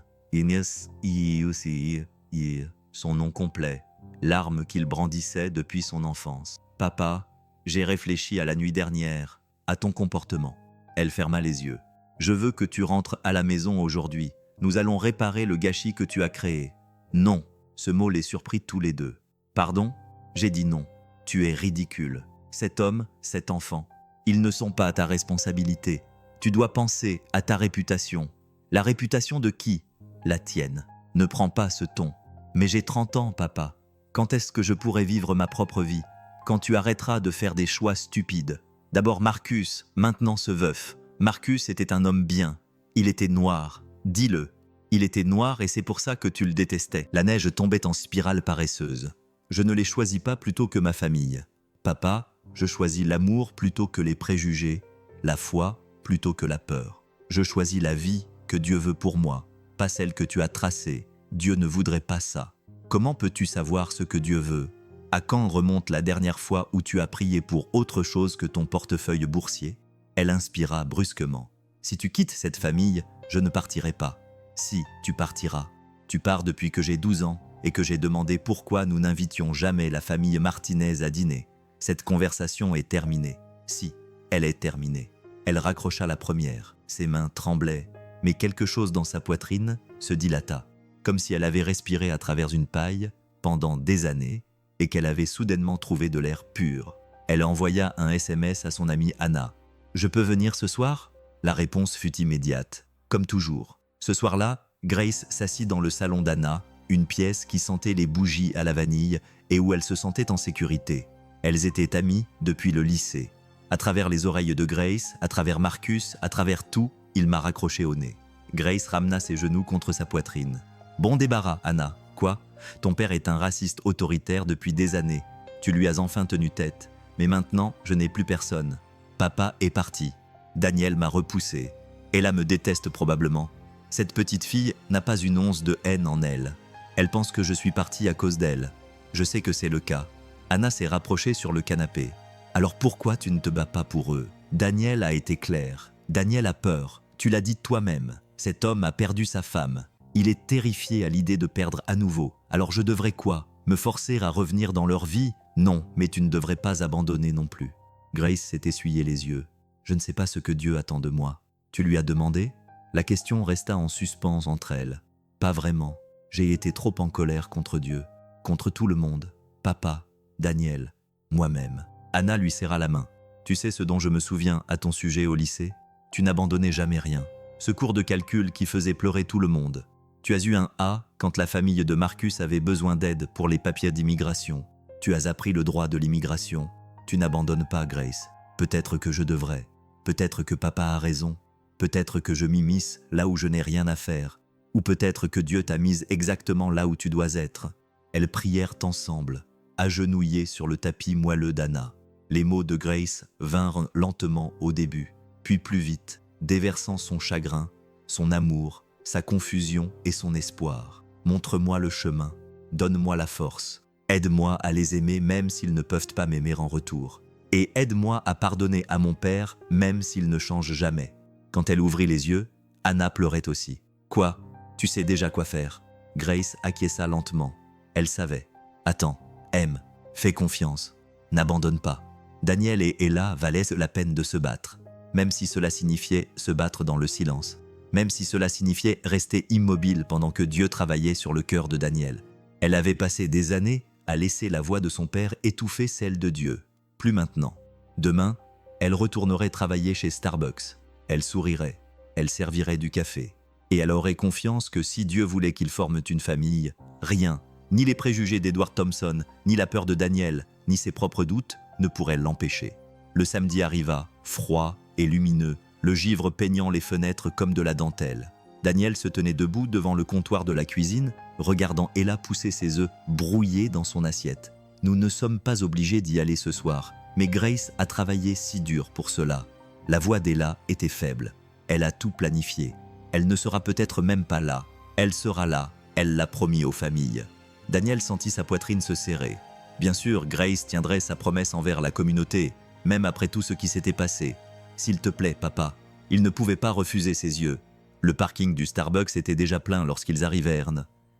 Son nom complet, l'arme qu'il brandissait depuis son enfance. « Papa, j'ai réfléchi à la nuit dernière, à ton comportement. » Elle ferma les yeux. « Je veux que tu rentres à la maison aujourd'hui. Nous allons réparer le gâchis que tu as créé. » « Non !» Ce mot les surprit tous les deux. « Pardon ?» J'ai dit non. Tu es ridicule. Cet homme, cet enfant, ils ne sont pas à ta responsabilité. Tu dois penser à ta réputation. La réputation de qui ? La tienne. Ne prends pas ce ton. Mais j'ai 30 ans, papa. Quand est-ce que je pourrai vivre ma propre vie ? Quand tu arrêteras de faire des choix stupides. D'abord Marcus, maintenant ce veuf. Marcus était un homme bien. Il était noir. Dis-le. Il était noir et c'est pour ça que tu le détestais. La neige tombait en spirale paresseuse. Je ne les choisis pas plutôt que ma famille. Papa, je choisis l'amour plutôt que les préjugés, la foi plutôt que la peur. Je choisis la vie que Dieu veut pour moi, pas celle que tu as tracée. Dieu ne voudrait pas ça. Comment peux-tu savoir ce que Dieu veut ? À quand remonte la dernière fois où tu as prié pour autre chose que ton portefeuille boursier ? Elle inspira brusquement. Si tu quittes cette famille, je ne partirai pas. Si, tu partiras. Tu pars depuis que j'ai 12 ans et que j'ai demandé pourquoi nous n'invitions jamais la famille Martinez à dîner. Cette conversation est terminée. Si, elle est terminée. Elle raccrocha la première. Ses mains tremblaient, mais quelque chose dans sa poitrine se dilata, comme si elle avait respiré à travers une paille pendant des années et qu'elle avait soudainement trouvé de l'air pur. Elle envoya un SMS à son amie Anna. « Je peux venir ce soir ?» La réponse fut immédiate, comme toujours. Ce soir-là, Grace s'assit dans le salon d'Anna, une pièce qui sentait les bougies à la vanille et où elle se sentait en sécurité. Elles étaient amies depuis le lycée. À travers les oreilles de Grace, à travers Marcus, à travers tout, il m'a raccroché au nez. Grace ramena ses genoux contre sa poitrine. « Bon débarras, Anna. Quoi ? Ton père est un raciste autoritaire depuis des années. Tu lui as enfin tenu tête. Mais maintenant, je n'ai plus personne. Papa est parti. Daniel m'a repoussé. Ella me déteste probablement. Cette petite fille n'a pas une once de haine en elle. Elle pense que je suis parti à cause d'elle. Je sais que c'est le cas. » Anna s'est rapprochée sur le canapé. « Alors pourquoi tu ne te bats pas pour eux ? Daniel a été clair. Daniel a peur. Tu l'as dit toi-même. Cet homme a perdu sa femme. Il est terrifié à l'idée de perdre à nouveau. Alors je devrais quoi ? Me forcer à revenir dans leur vie ? Non, mais tu ne devrais pas abandonner non plus. » Grace s'est essuyé les yeux. « Je ne sais pas ce que Dieu attend de moi. Tu lui as demandé ?» La question resta en suspens entre elles. « Pas vraiment. J'ai été trop en colère contre Dieu, contre tout le monde. Papa, Daniel, moi-même. » Anna lui serra la main. « Tu sais ce dont je me souviens à ton sujet au lycée ? Tu n'abandonnais jamais rien. Ce cours de calcul qui faisait pleurer tout le monde. Tu as eu un A quand la famille de Marcus avait besoin d'aide pour les papiers d'immigration. Tu as appris le droit de l'immigration. Tu n'abandonnes pas, Grace. Peut-être que je devrais. Peut-être que papa a raison. Peut-être que je m'immisce là où je n'ai rien à faire. Ou peut-être que Dieu t'a mise exactement là où tu dois être. » Elles prièrent ensemble, agenouillées sur le tapis moelleux d'Anna. Les mots de Grace vinrent lentement au début, puis plus vite, déversant son chagrin, son amour, sa confusion et son espoir. « Montre-moi le chemin, donne-moi la force. Aide-moi à les aimer même s'ils ne peuvent pas m'aimer en retour. Et aide-moi à pardonner à mon père même s'il ne change jamais. » Quand elle ouvrit les yeux, Anna pleurait aussi. « Quoi ? Tu sais déjà quoi faire ?» Grace acquiesça lentement. Elle savait. « Attends, aime, fais confiance, n'abandonne pas. » Daniel et Ella valaient la peine de se battre, même si cela signifiait se battre dans le silence, même si cela signifiait rester immobile pendant que Dieu travaillait sur le cœur de Daniel. Elle avait passé des années à laisser la voix de son père étouffer celle de Dieu. Plus maintenant. Demain, elle retournerait travailler chez Starbucks. Elle sourirait, elle servirait du café. Et elle aurait confiance que si Dieu voulait qu'ils forment une famille, rien, ni les préjugés d'Edward Thompson, ni la peur de Daniel, ni ses propres doutes, ne pourraient l'empêcher. Le samedi arriva, froid et lumineux, le givre peignant les fenêtres comme de la dentelle. Daniel se tenait debout devant le comptoir de la cuisine, regardant Ella pousser ses œufs brouillés dans son assiette. « Nous ne sommes pas obligés d'y aller ce soir, mais Grace a travaillé si dur pour cela. » La voix d'Ella était faible. Elle a tout planifié. Elle ne sera peut-être même pas là. Elle sera là. Elle l'a promis aux familles. Daniel sentit sa poitrine se serrer. Bien sûr, Grace tiendrait sa promesse envers la communauté, même après tout ce qui s'était passé. « S'il te plaît, papa. » Il ne pouvait pas refuser ses yeux. Le parking du Starbucks était déjà plein lorsqu'ils arrivèrent.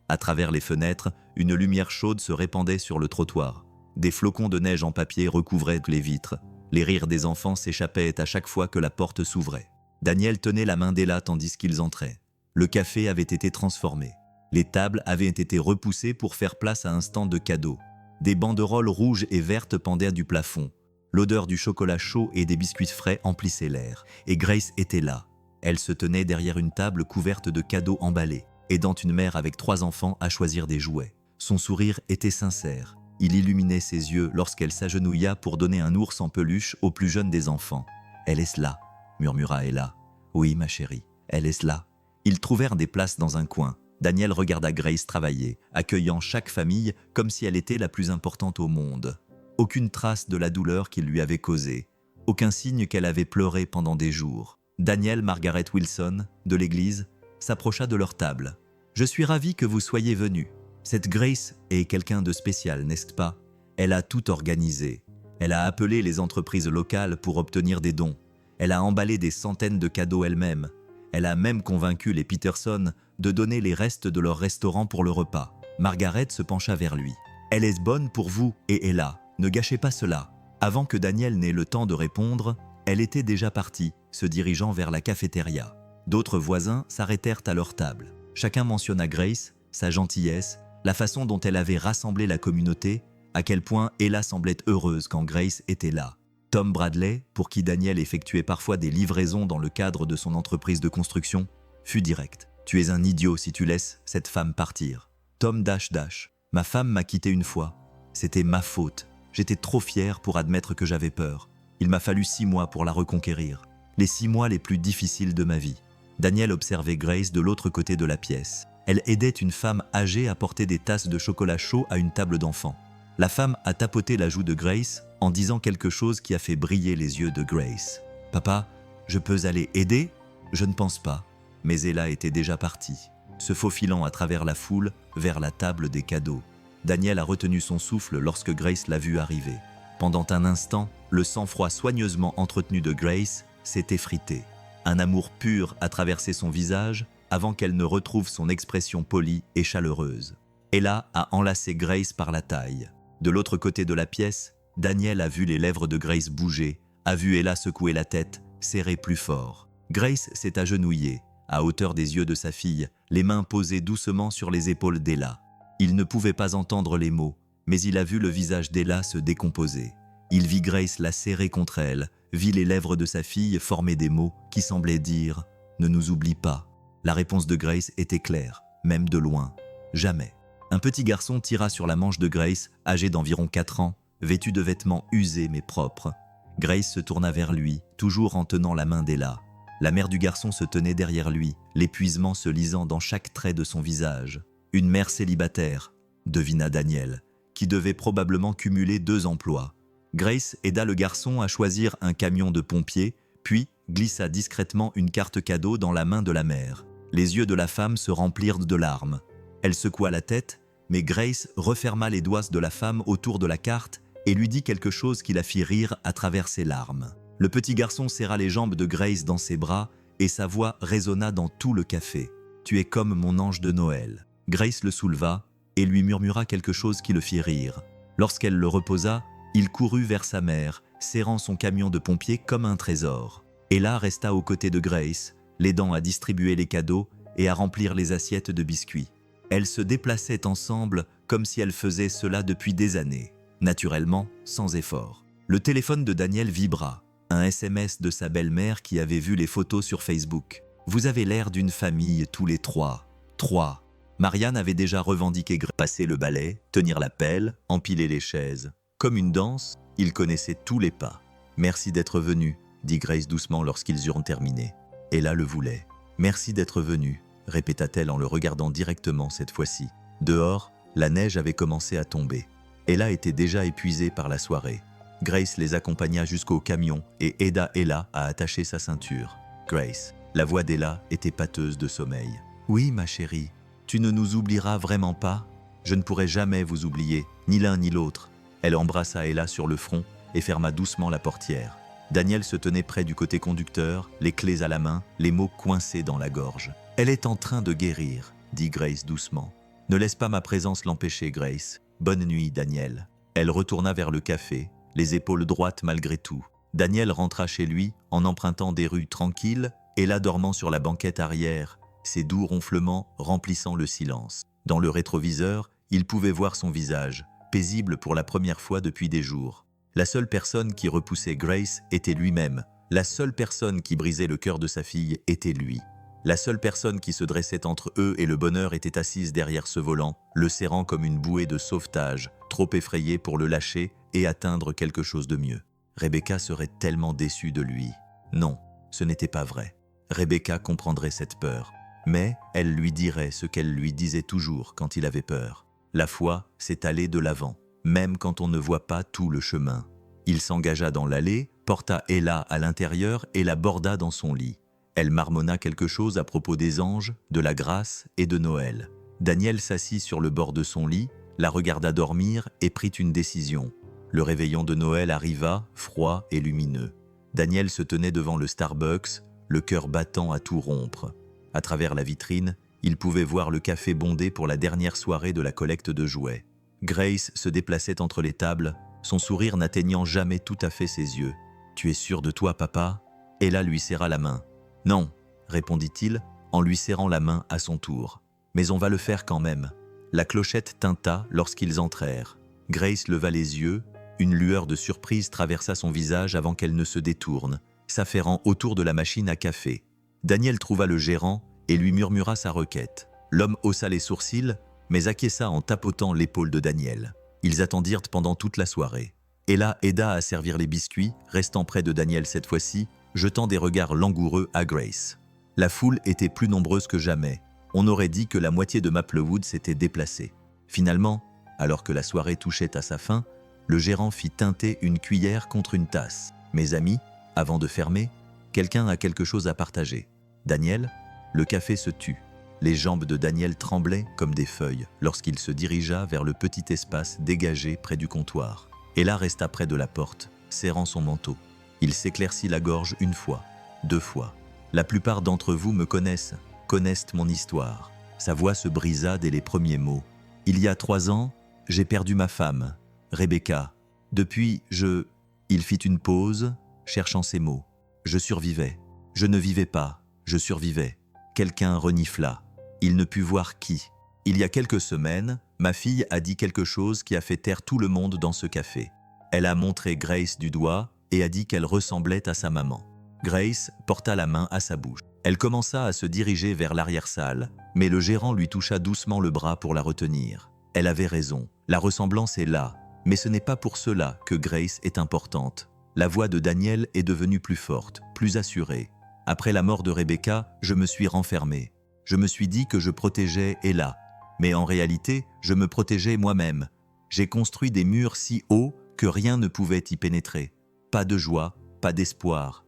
À travers les fenêtres, une lumière chaude se répandait sur le trottoir. Des flocons de neige en papier recouvraient les vitres. Les rires des enfants s'échappaient à chaque fois que la porte s'ouvrait. Daniel tenait la main d'Ella tandis qu'ils entraient. Le café avait été transformé. Les tables avaient été repoussées pour faire place à un stand de cadeaux. Des banderoles rouges et vertes pendaient du plafond. L'odeur du chocolat chaud et des biscuits frais emplissait l'air. Et Grace était là. Elle se tenait derrière une table couverte de cadeaux emballés, aidant une mère avec 3 enfants à choisir des jouets. Son sourire était sincère. Il illuminait ses yeux lorsqu'elle s'agenouilla pour donner un ours en peluche au plus jeune des enfants. « Elle est là », murmura Ella. « Oui, ma chérie, elle est là. » Ils trouvèrent des places dans un coin. Daniel regarda Grace travailler, accueillant chaque famille comme si elle était la plus importante au monde. Aucune trace de la douleur qu'il lui avait causée. Aucun signe qu'elle avait pleuré pendant des jours. Daniel Margaret Wilson, de l'église, s'approcha de leur table. « Je suis ravi que vous soyez venus. Cette Grace est quelqu'un de spécial, n'est-ce pas? Elle a tout organisé. Elle a appelé les entreprises locales pour obtenir des dons. Elle a emballé des centaines de cadeaux elle-même. Elle a même convaincu les Peterson de donner les restes de leur restaurant pour le repas. Margaret se pencha vers lui. « Elle est bonne pour vous et Ella, ne gâchez pas cela. » Avant que Daniel n'ait le temps de répondre, elle était déjà partie, se dirigeant vers la cafétéria. D'autres voisins s'arrêtèrent à leur table. Chacun mentionna Grace, sa gentillesse, la façon dont elle avait rassemblé la communauté, à quel point Ella semblait heureuse quand Grace était là. Tom Bradley, pour qui Daniel effectuait parfois des livraisons dans le cadre de son entreprise de construction, fut direct. « Tu es un idiot si tu laisses cette femme partir. » Tom « Ma femme m'a quitté une fois. C'était ma faute. J'étais trop fier pour admettre que j'avais peur. Il m'a fallu 6 mois pour la reconquérir. Les 6 mois les plus difficiles de ma vie. » Daniel observait Grace de l'autre côté de la pièce. Elle aidait une femme âgée à porter des tasses de chocolat chaud à une table d'enfant. La femme a tapoté la joue de Grace en disant quelque chose qui a fait briller les yeux de Grace. « Papa, je peux aller aider ?» « Je ne pense pas. » Mais Ella était déjà partie, se faufilant à travers la foule vers la table des cadeaux. Daniel a retenu son souffle lorsque Grace l'a vu arriver. Pendant un instant, le sang-froid soigneusement entretenu de Grace s'est effrité. Un amour pur a traversé son visage avant qu'elle ne retrouve son expression polie et chaleureuse. Ella a enlacé Grace par la taille. De l'autre côté de la pièce, Daniel a vu les lèvres de Grace bouger, a vu Ella secouer la tête, serrer plus fort. Grace s'est agenouillée, à hauteur des yeux de sa fille, les mains posées doucement sur les épaules d'Ella. Il ne pouvait pas entendre les mots, mais il a vu le visage d'Ella se décomposer. Il vit Grace la serrer contre elle, vit les lèvres de sa fille former des mots qui semblaient dire « Ne nous oublie pas ». La réponse de Grace était claire, même de loin. Jamais. Un petit garçon tira sur la manche de Grace, âgé d'environ 4 ans, vêtu de vêtements usés mais propres. Grace se tourna vers lui, toujours en tenant la main d'Ella. La mère du garçon se tenait derrière lui, l'épuisement se lisant dans chaque trait de son visage. Une mère célibataire, devina Daniel, qui devait probablement cumuler 2 emplois. Grace aida le garçon à choisir un camion de pompiers, puis glissa discrètement une carte cadeau dans la main de la mère. Les yeux de la femme se remplirent de larmes. Elle secoua la tête, mais Grace referma les doigts de la femme autour de la carte et lui dit quelque chose qui la fit rire à travers ses larmes. Le petit garçon serra les jambes de Grace dans ses bras et sa voix résonna dans tout le café. « Tu es comme mon ange de Noël. » Grace le souleva et lui murmura quelque chose qui le fit rire. Lorsqu'elle le reposa, il courut vers sa mère, serrant son camion de pompiers comme un trésor. Ella resta aux côtés de Grace, l'aidant à distribuer les cadeaux et à remplir les assiettes de biscuits. Elles se déplaçaient ensemble comme si elles faisaient cela depuis des années, naturellement, sans effort. Le téléphone de Daniel vibra. Un SMS de sa belle-mère qui avait vu les photos sur Facebook. « Vous avez l'air d'une famille tous les 3. » 3. Marianne avait déjà revendiqué passer le balai, tenir la pelle, empiler les chaises. Comme une danse, il connaissait tous les pas. « Merci d'être venu, » dit Grace doucement lorsqu'ils eurent terminé. Ella le voulait. « Merci d'être venu, » répéta-t-elle en le regardant directement cette fois-ci. Dehors, la neige avait commencé à tomber. Ella était déjà épuisée par la soirée. Grace les accompagna jusqu'au camion et aida Ella à attacher sa ceinture. « Grace », la voix d'Ella était pâteuse de sommeil. « Oui, ma chérie, tu ne nous oublieras vraiment pas ? Je ne pourrai jamais vous oublier, ni l'un ni l'autre. » Elle embrassa Ella sur le front et ferma doucement la portière. Daniel se tenait près du côté conducteur, les clés à la main, les mots coincés dans la gorge. « Elle est en train de guérir, » dit Grace doucement. « Ne laisse pas ma présence l'empêcher, Grace. Bonne nuit, Daniel. » Elle retourna vers le café, les épaules droites malgré tout. Daniel rentra chez lui en empruntant des rues tranquilles, Ella dormant sur la banquette arrière, ses doux ronflements remplissant le silence. Dans le rétroviseur, il pouvait voir son visage, paisible pour la première fois depuis des jours. La seule personne qui repoussait Grace était lui-même. La seule personne qui brisait le cœur de sa fille était lui. La seule personne qui se dressait entre eux et le bonheur était assise derrière ce volant, le serrant comme une bouée de sauvetage, trop effrayée pour le lâcher et atteindre quelque chose de mieux. Rebecca serait tellement déçue de lui. Non, ce n'était pas vrai. Rebecca comprendrait cette peur, mais elle lui dirait ce qu'elle lui disait toujours quand il avait peur. La foi, c'est aller de l'avant, même quand on ne voit pas tout le chemin. Il s'engagea dans l'allée, porta Ella à l'intérieur et la borda dans son lit. Elle marmonna quelque chose à propos des anges, de la grâce et de Noël. Daniel s'assit sur le bord de son lit, la regarda dormir et prit une décision. Le réveillon de Noël arriva, froid et lumineux. Daniel se tenait devant le Starbucks, le cœur battant à tout rompre. À travers la vitrine, Il pouvait voir le café bondé pour la dernière soirée de la collecte de jouets. Grace se déplaçait entre les tables, son sourire n'atteignant jamais tout à fait ses yeux. « Tu es sûr de toi, papa ?» Ella lui serra la main. « Non, » répondit-il en lui serrant la main à son tour. « Mais on va le faire quand même. » La clochette tinta lorsqu'ils entrèrent. Grace leva les yeux, une lueur de surprise traversa son visage avant qu'elle ne se détourne, s'affairant autour de la machine à café. Daniel trouva le gérant et lui murmura sa requête. L'homme haussa les sourcils, mais acquiesça en tapotant l'épaule de Daniel. Ils attendirent pendant toute la soirée. Ella aida à servir les biscuits, restant près de Daniel cette fois-ci, jetant des regards langoureux à Grace. La foule était plus nombreuse que jamais. On aurait dit que la moitié de Maplewood s'était déplacée. Finalement, alors que la soirée touchait à sa fin, le gérant fit teinter une cuillère contre une tasse. « Mes amis, avant de fermer, quelqu'un a quelque chose à partager. » Daniel, le café se tut. Les jambes de Daniel tremblaient comme des feuilles lorsqu'il se dirigea vers le petit espace dégagé près du comptoir. Ella resta près de la porte, serrant son manteau. Il s'éclaircit la gorge une fois, 2 fois. « La plupart d'entre vous me connaissent mon histoire. » Sa voix se brisa dès les premiers mots. « Il y a 3 ans, j'ai perdu ma femme, Rebecca. Depuis, Il fit une pause, cherchant ses mots. Je survivais. Je ne vivais pas, je survivais. Quelqu'un renifla. Il ne put voir qui. Il y a quelques semaines, ma fille a dit quelque chose qui a fait taire tout le monde dans ce café. Elle a montré Grace du doigt et a dit qu'elle ressemblait à sa maman. Grace porta la main à sa bouche. Elle commença à se diriger vers l'arrière-salle, mais le gérant lui toucha doucement le bras pour la retenir. Elle avait raison, la ressemblance est là, mais ce n'est pas pour cela que Grace est importante. La voix de Daniel est devenue plus forte, plus assurée. Après la mort de Rebecca, je me suis renfermé. Je me suis dit que je protégeais Ella, mais en réalité, je me protégeais moi-même. J'ai construit des murs si hauts que rien ne pouvait y pénétrer. Pas de joie, pas d'espoir,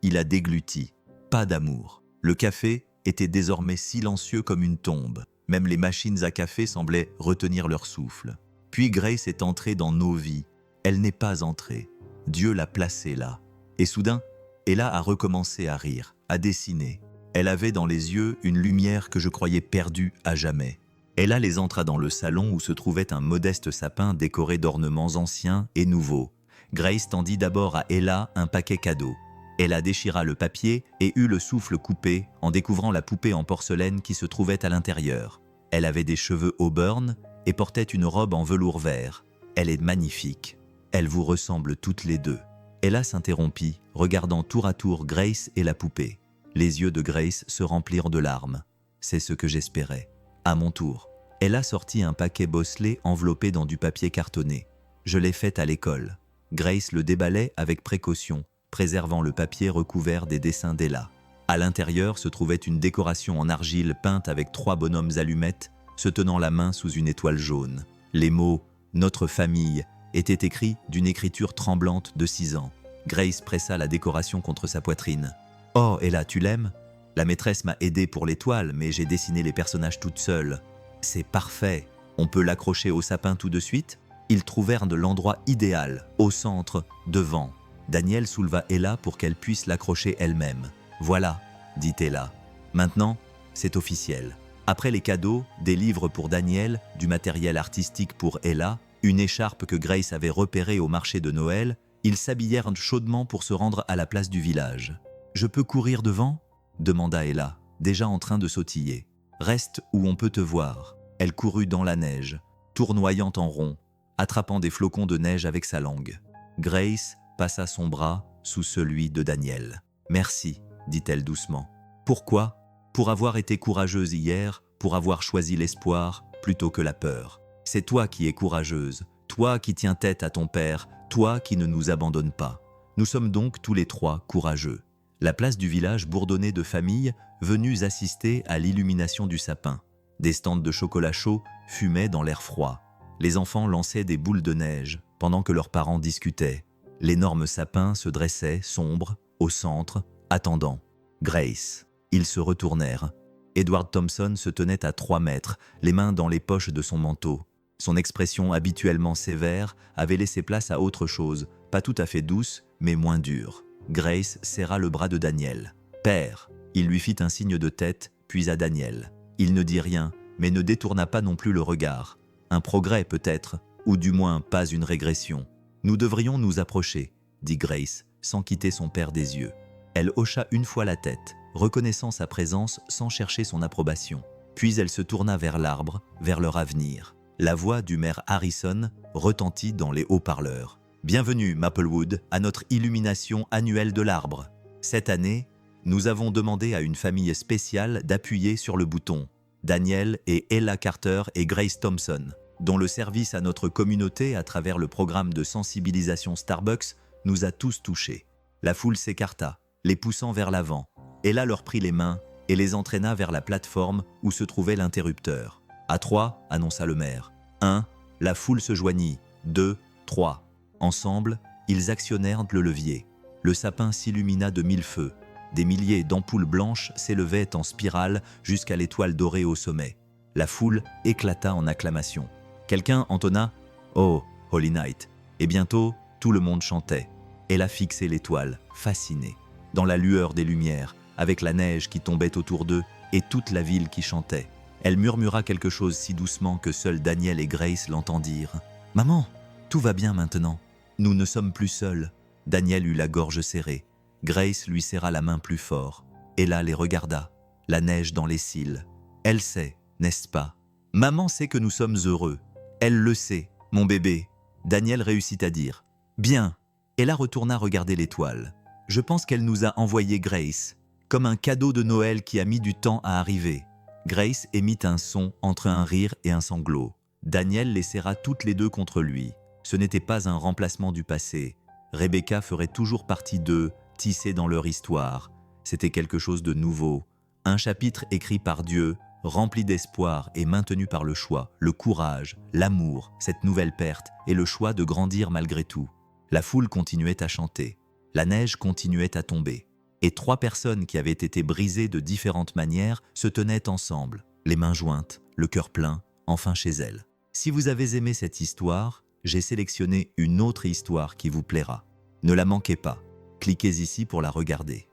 il a dégluti, pas d'amour. Le café était désormais silencieux comme une tombe. Même les machines à café semblaient retenir leur souffle. Puis Grace est entrée dans nos vies. Elle n'est pas entrée. Dieu l'a placée là. Et soudain, Ella a recommencé à rire, à dessiner. Elle avait dans les yeux une lumière que je croyais perdue à jamais. Ella les entra dans le salon où se trouvait un modeste sapin décoré d'ornements anciens et nouveaux. Grace tendit d'abord à Ella un paquet cadeau. Ella déchira le papier et eut le souffle coupé en découvrant la poupée en porcelaine qui se trouvait à l'intérieur. Elle avait des cheveux auburn et portait une robe en velours vert. Elle est magnifique. Elle vous ressemble toutes les deux. Ella s'interrompit, regardant tour à tour Grace et la poupée. Les yeux de Grace se remplirent de larmes. C'est ce que j'espérais. À mon tour, Ella sortit un paquet bosselé enveloppé dans du papier cartonné. Je l'ai fait à l'école. Grace le déballait avec précaution, préservant le papier recouvert des dessins d'Ella. À l'intérieur se trouvait une décoration en argile peinte avec 3 bonhommes allumettes se tenant la main sous une étoile jaune. Les mots « Notre famille » étaient écrits d'une écriture tremblante de 6 ans. Grace pressa la décoration contre sa poitrine. « Oh, Ella, tu l'aimes ? La maîtresse m'a aidé pour l'étoile, mais j'ai dessiné les personnages toute seule. C'est parfait. On peut l'accrocher au sapin tout de suite ?» Ils trouvèrent de l'endroit idéal, au centre, devant. Daniel souleva Ella pour qu'elle puisse l'accrocher elle-même. « Voilà, » dit Ella. « Maintenant, c'est officiel. » Après les cadeaux, des livres pour Daniel, du matériel artistique pour Ella, une écharpe que Grace avait repérée au marché de Noël, ils s'habillèrent chaudement pour se rendre à la place du village. « Je peux courir devant ?» demanda Ella, déjà en train de sautiller. « Reste où on peut te voir. » Elle courut dans la neige, tournoyant en rond, attrapant des flocons de neige avec sa langue. Grace passa son bras sous celui de Daniel. « Merci, » dit-elle doucement. « Pourquoi ? Pour avoir été courageuse hier, pour avoir choisi l'espoir plutôt que la peur. C'est toi qui es courageuse, toi qui tiens tête à ton père, toi qui ne nous abandonnes pas. Nous sommes donc tous les 3 courageux. » La place du village bourdonnait de familles venues assister à l'illumination du sapin. Des stands de chocolat chaud fumaient dans l'air froid. Les enfants lançaient des boules de neige pendant que leurs parents discutaient. L'énorme sapin se dressait, sombre, au centre, attendant. Grace. Ils se retournèrent. Edward Thompson se tenait à 3 mètres, les mains dans les poches de son manteau. Son expression habituellement sévère avait laissé place à autre chose, pas tout à fait douce, mais moins dure. Grace serra le bras de Daniel. « Père !» Il lui fit un signe de tête, puis à Daniel. Il ne dit rien, mais ne détourna pas non plus le regard. Un progrès peut-être, ou du moins pas une régression. Nous devrions nous approcher, dit Grace, sans quitter son père des yeux. Elle hocha une fois la tête, reconnaissant sa présence sans chercher son approbation. Puis elle se tourna vers l'arbre, vers leur avenir. La voix du maire Harrison retentit dans les haut-parleurs. « Bienvenue, Maplewood, à notre illumination annuelle de l'arbre. Cette année, nous avons demandé à une famille spéciale d'appuyer sur le bouton. Daniel et Ella Carter et Grace Thompson, dont le service à notre communauté à travers le programme de sensibilisation Starbucks nous a tous touchés. » La foule s'écarta, les poussant vers l'avant. Ella leur prit les mains et les entraîna vers la plateforme où se trouvait l'interrupteur. « À 3, annonça le maire. 1, la foule se joignit. 2, 3. Ensemble, ils actionnèrent le levier. Le sapin s'illumina de 1000 feux. Des milliers d'ampoules blanches s'élevaient en spirale jusqu'à l'étoile dorée au sommet. La foule éclata en acclamations. Quelqu'un entonna « Oh, Holy Night !» Et bientôt, tout le monde chantait. Elle a fixé l'étoile, fascinée, dans la lueur des lumières, avec la neige qui tombait autour d'eux et toute la ville qui chantait. Elle murmura quelque chose si doucement que seuls Daniel et Grace l'entendirent. « Maman, tout va bien maintenant. Nous ne sommes plus seuls. » Daniel eut la gorge serrée. Grace lui serra la main plus fort. Ella les regarda, la neige dans les cils. Elle sait, n'est-ce pas? Maman sait que nous sommes heureux. Elle le sait, mon bébé. Daniel réussit à dire. Bien. Ella retourna regarder l'étoile. Je pense qu'elle nous a envoyé Grace, comme un cadeau de Noël qui a mis du temps à arriver. Grace émit un son entre un rire et un sanglot. Daniel les serra toutes les deux contre lui. Ce n'était pas un remplacement du passé. Rebecca ferait toujours partie d'eux, tissée dans leur histoire. C'était quelque chose de nouveau. Un chapitre écrit par Dieu, rempli d'espoir et maintenu par le choix, le courage, l'amour, cette nouvelle perte et le choix de grandir malgré tout. La foule continuait à chanter. La neige continuait à tomber. Et 3 personnes qui avaient été brisées de différentes manières se tenaient ensemble, les mains jointes, le cœur plein, enfin chez elles. Si vous avez aimé cette histoire, j'ai sélectionné une autre histoire qui vous plaira. Ne la manquez pas. Cliquez ici pour la regarder.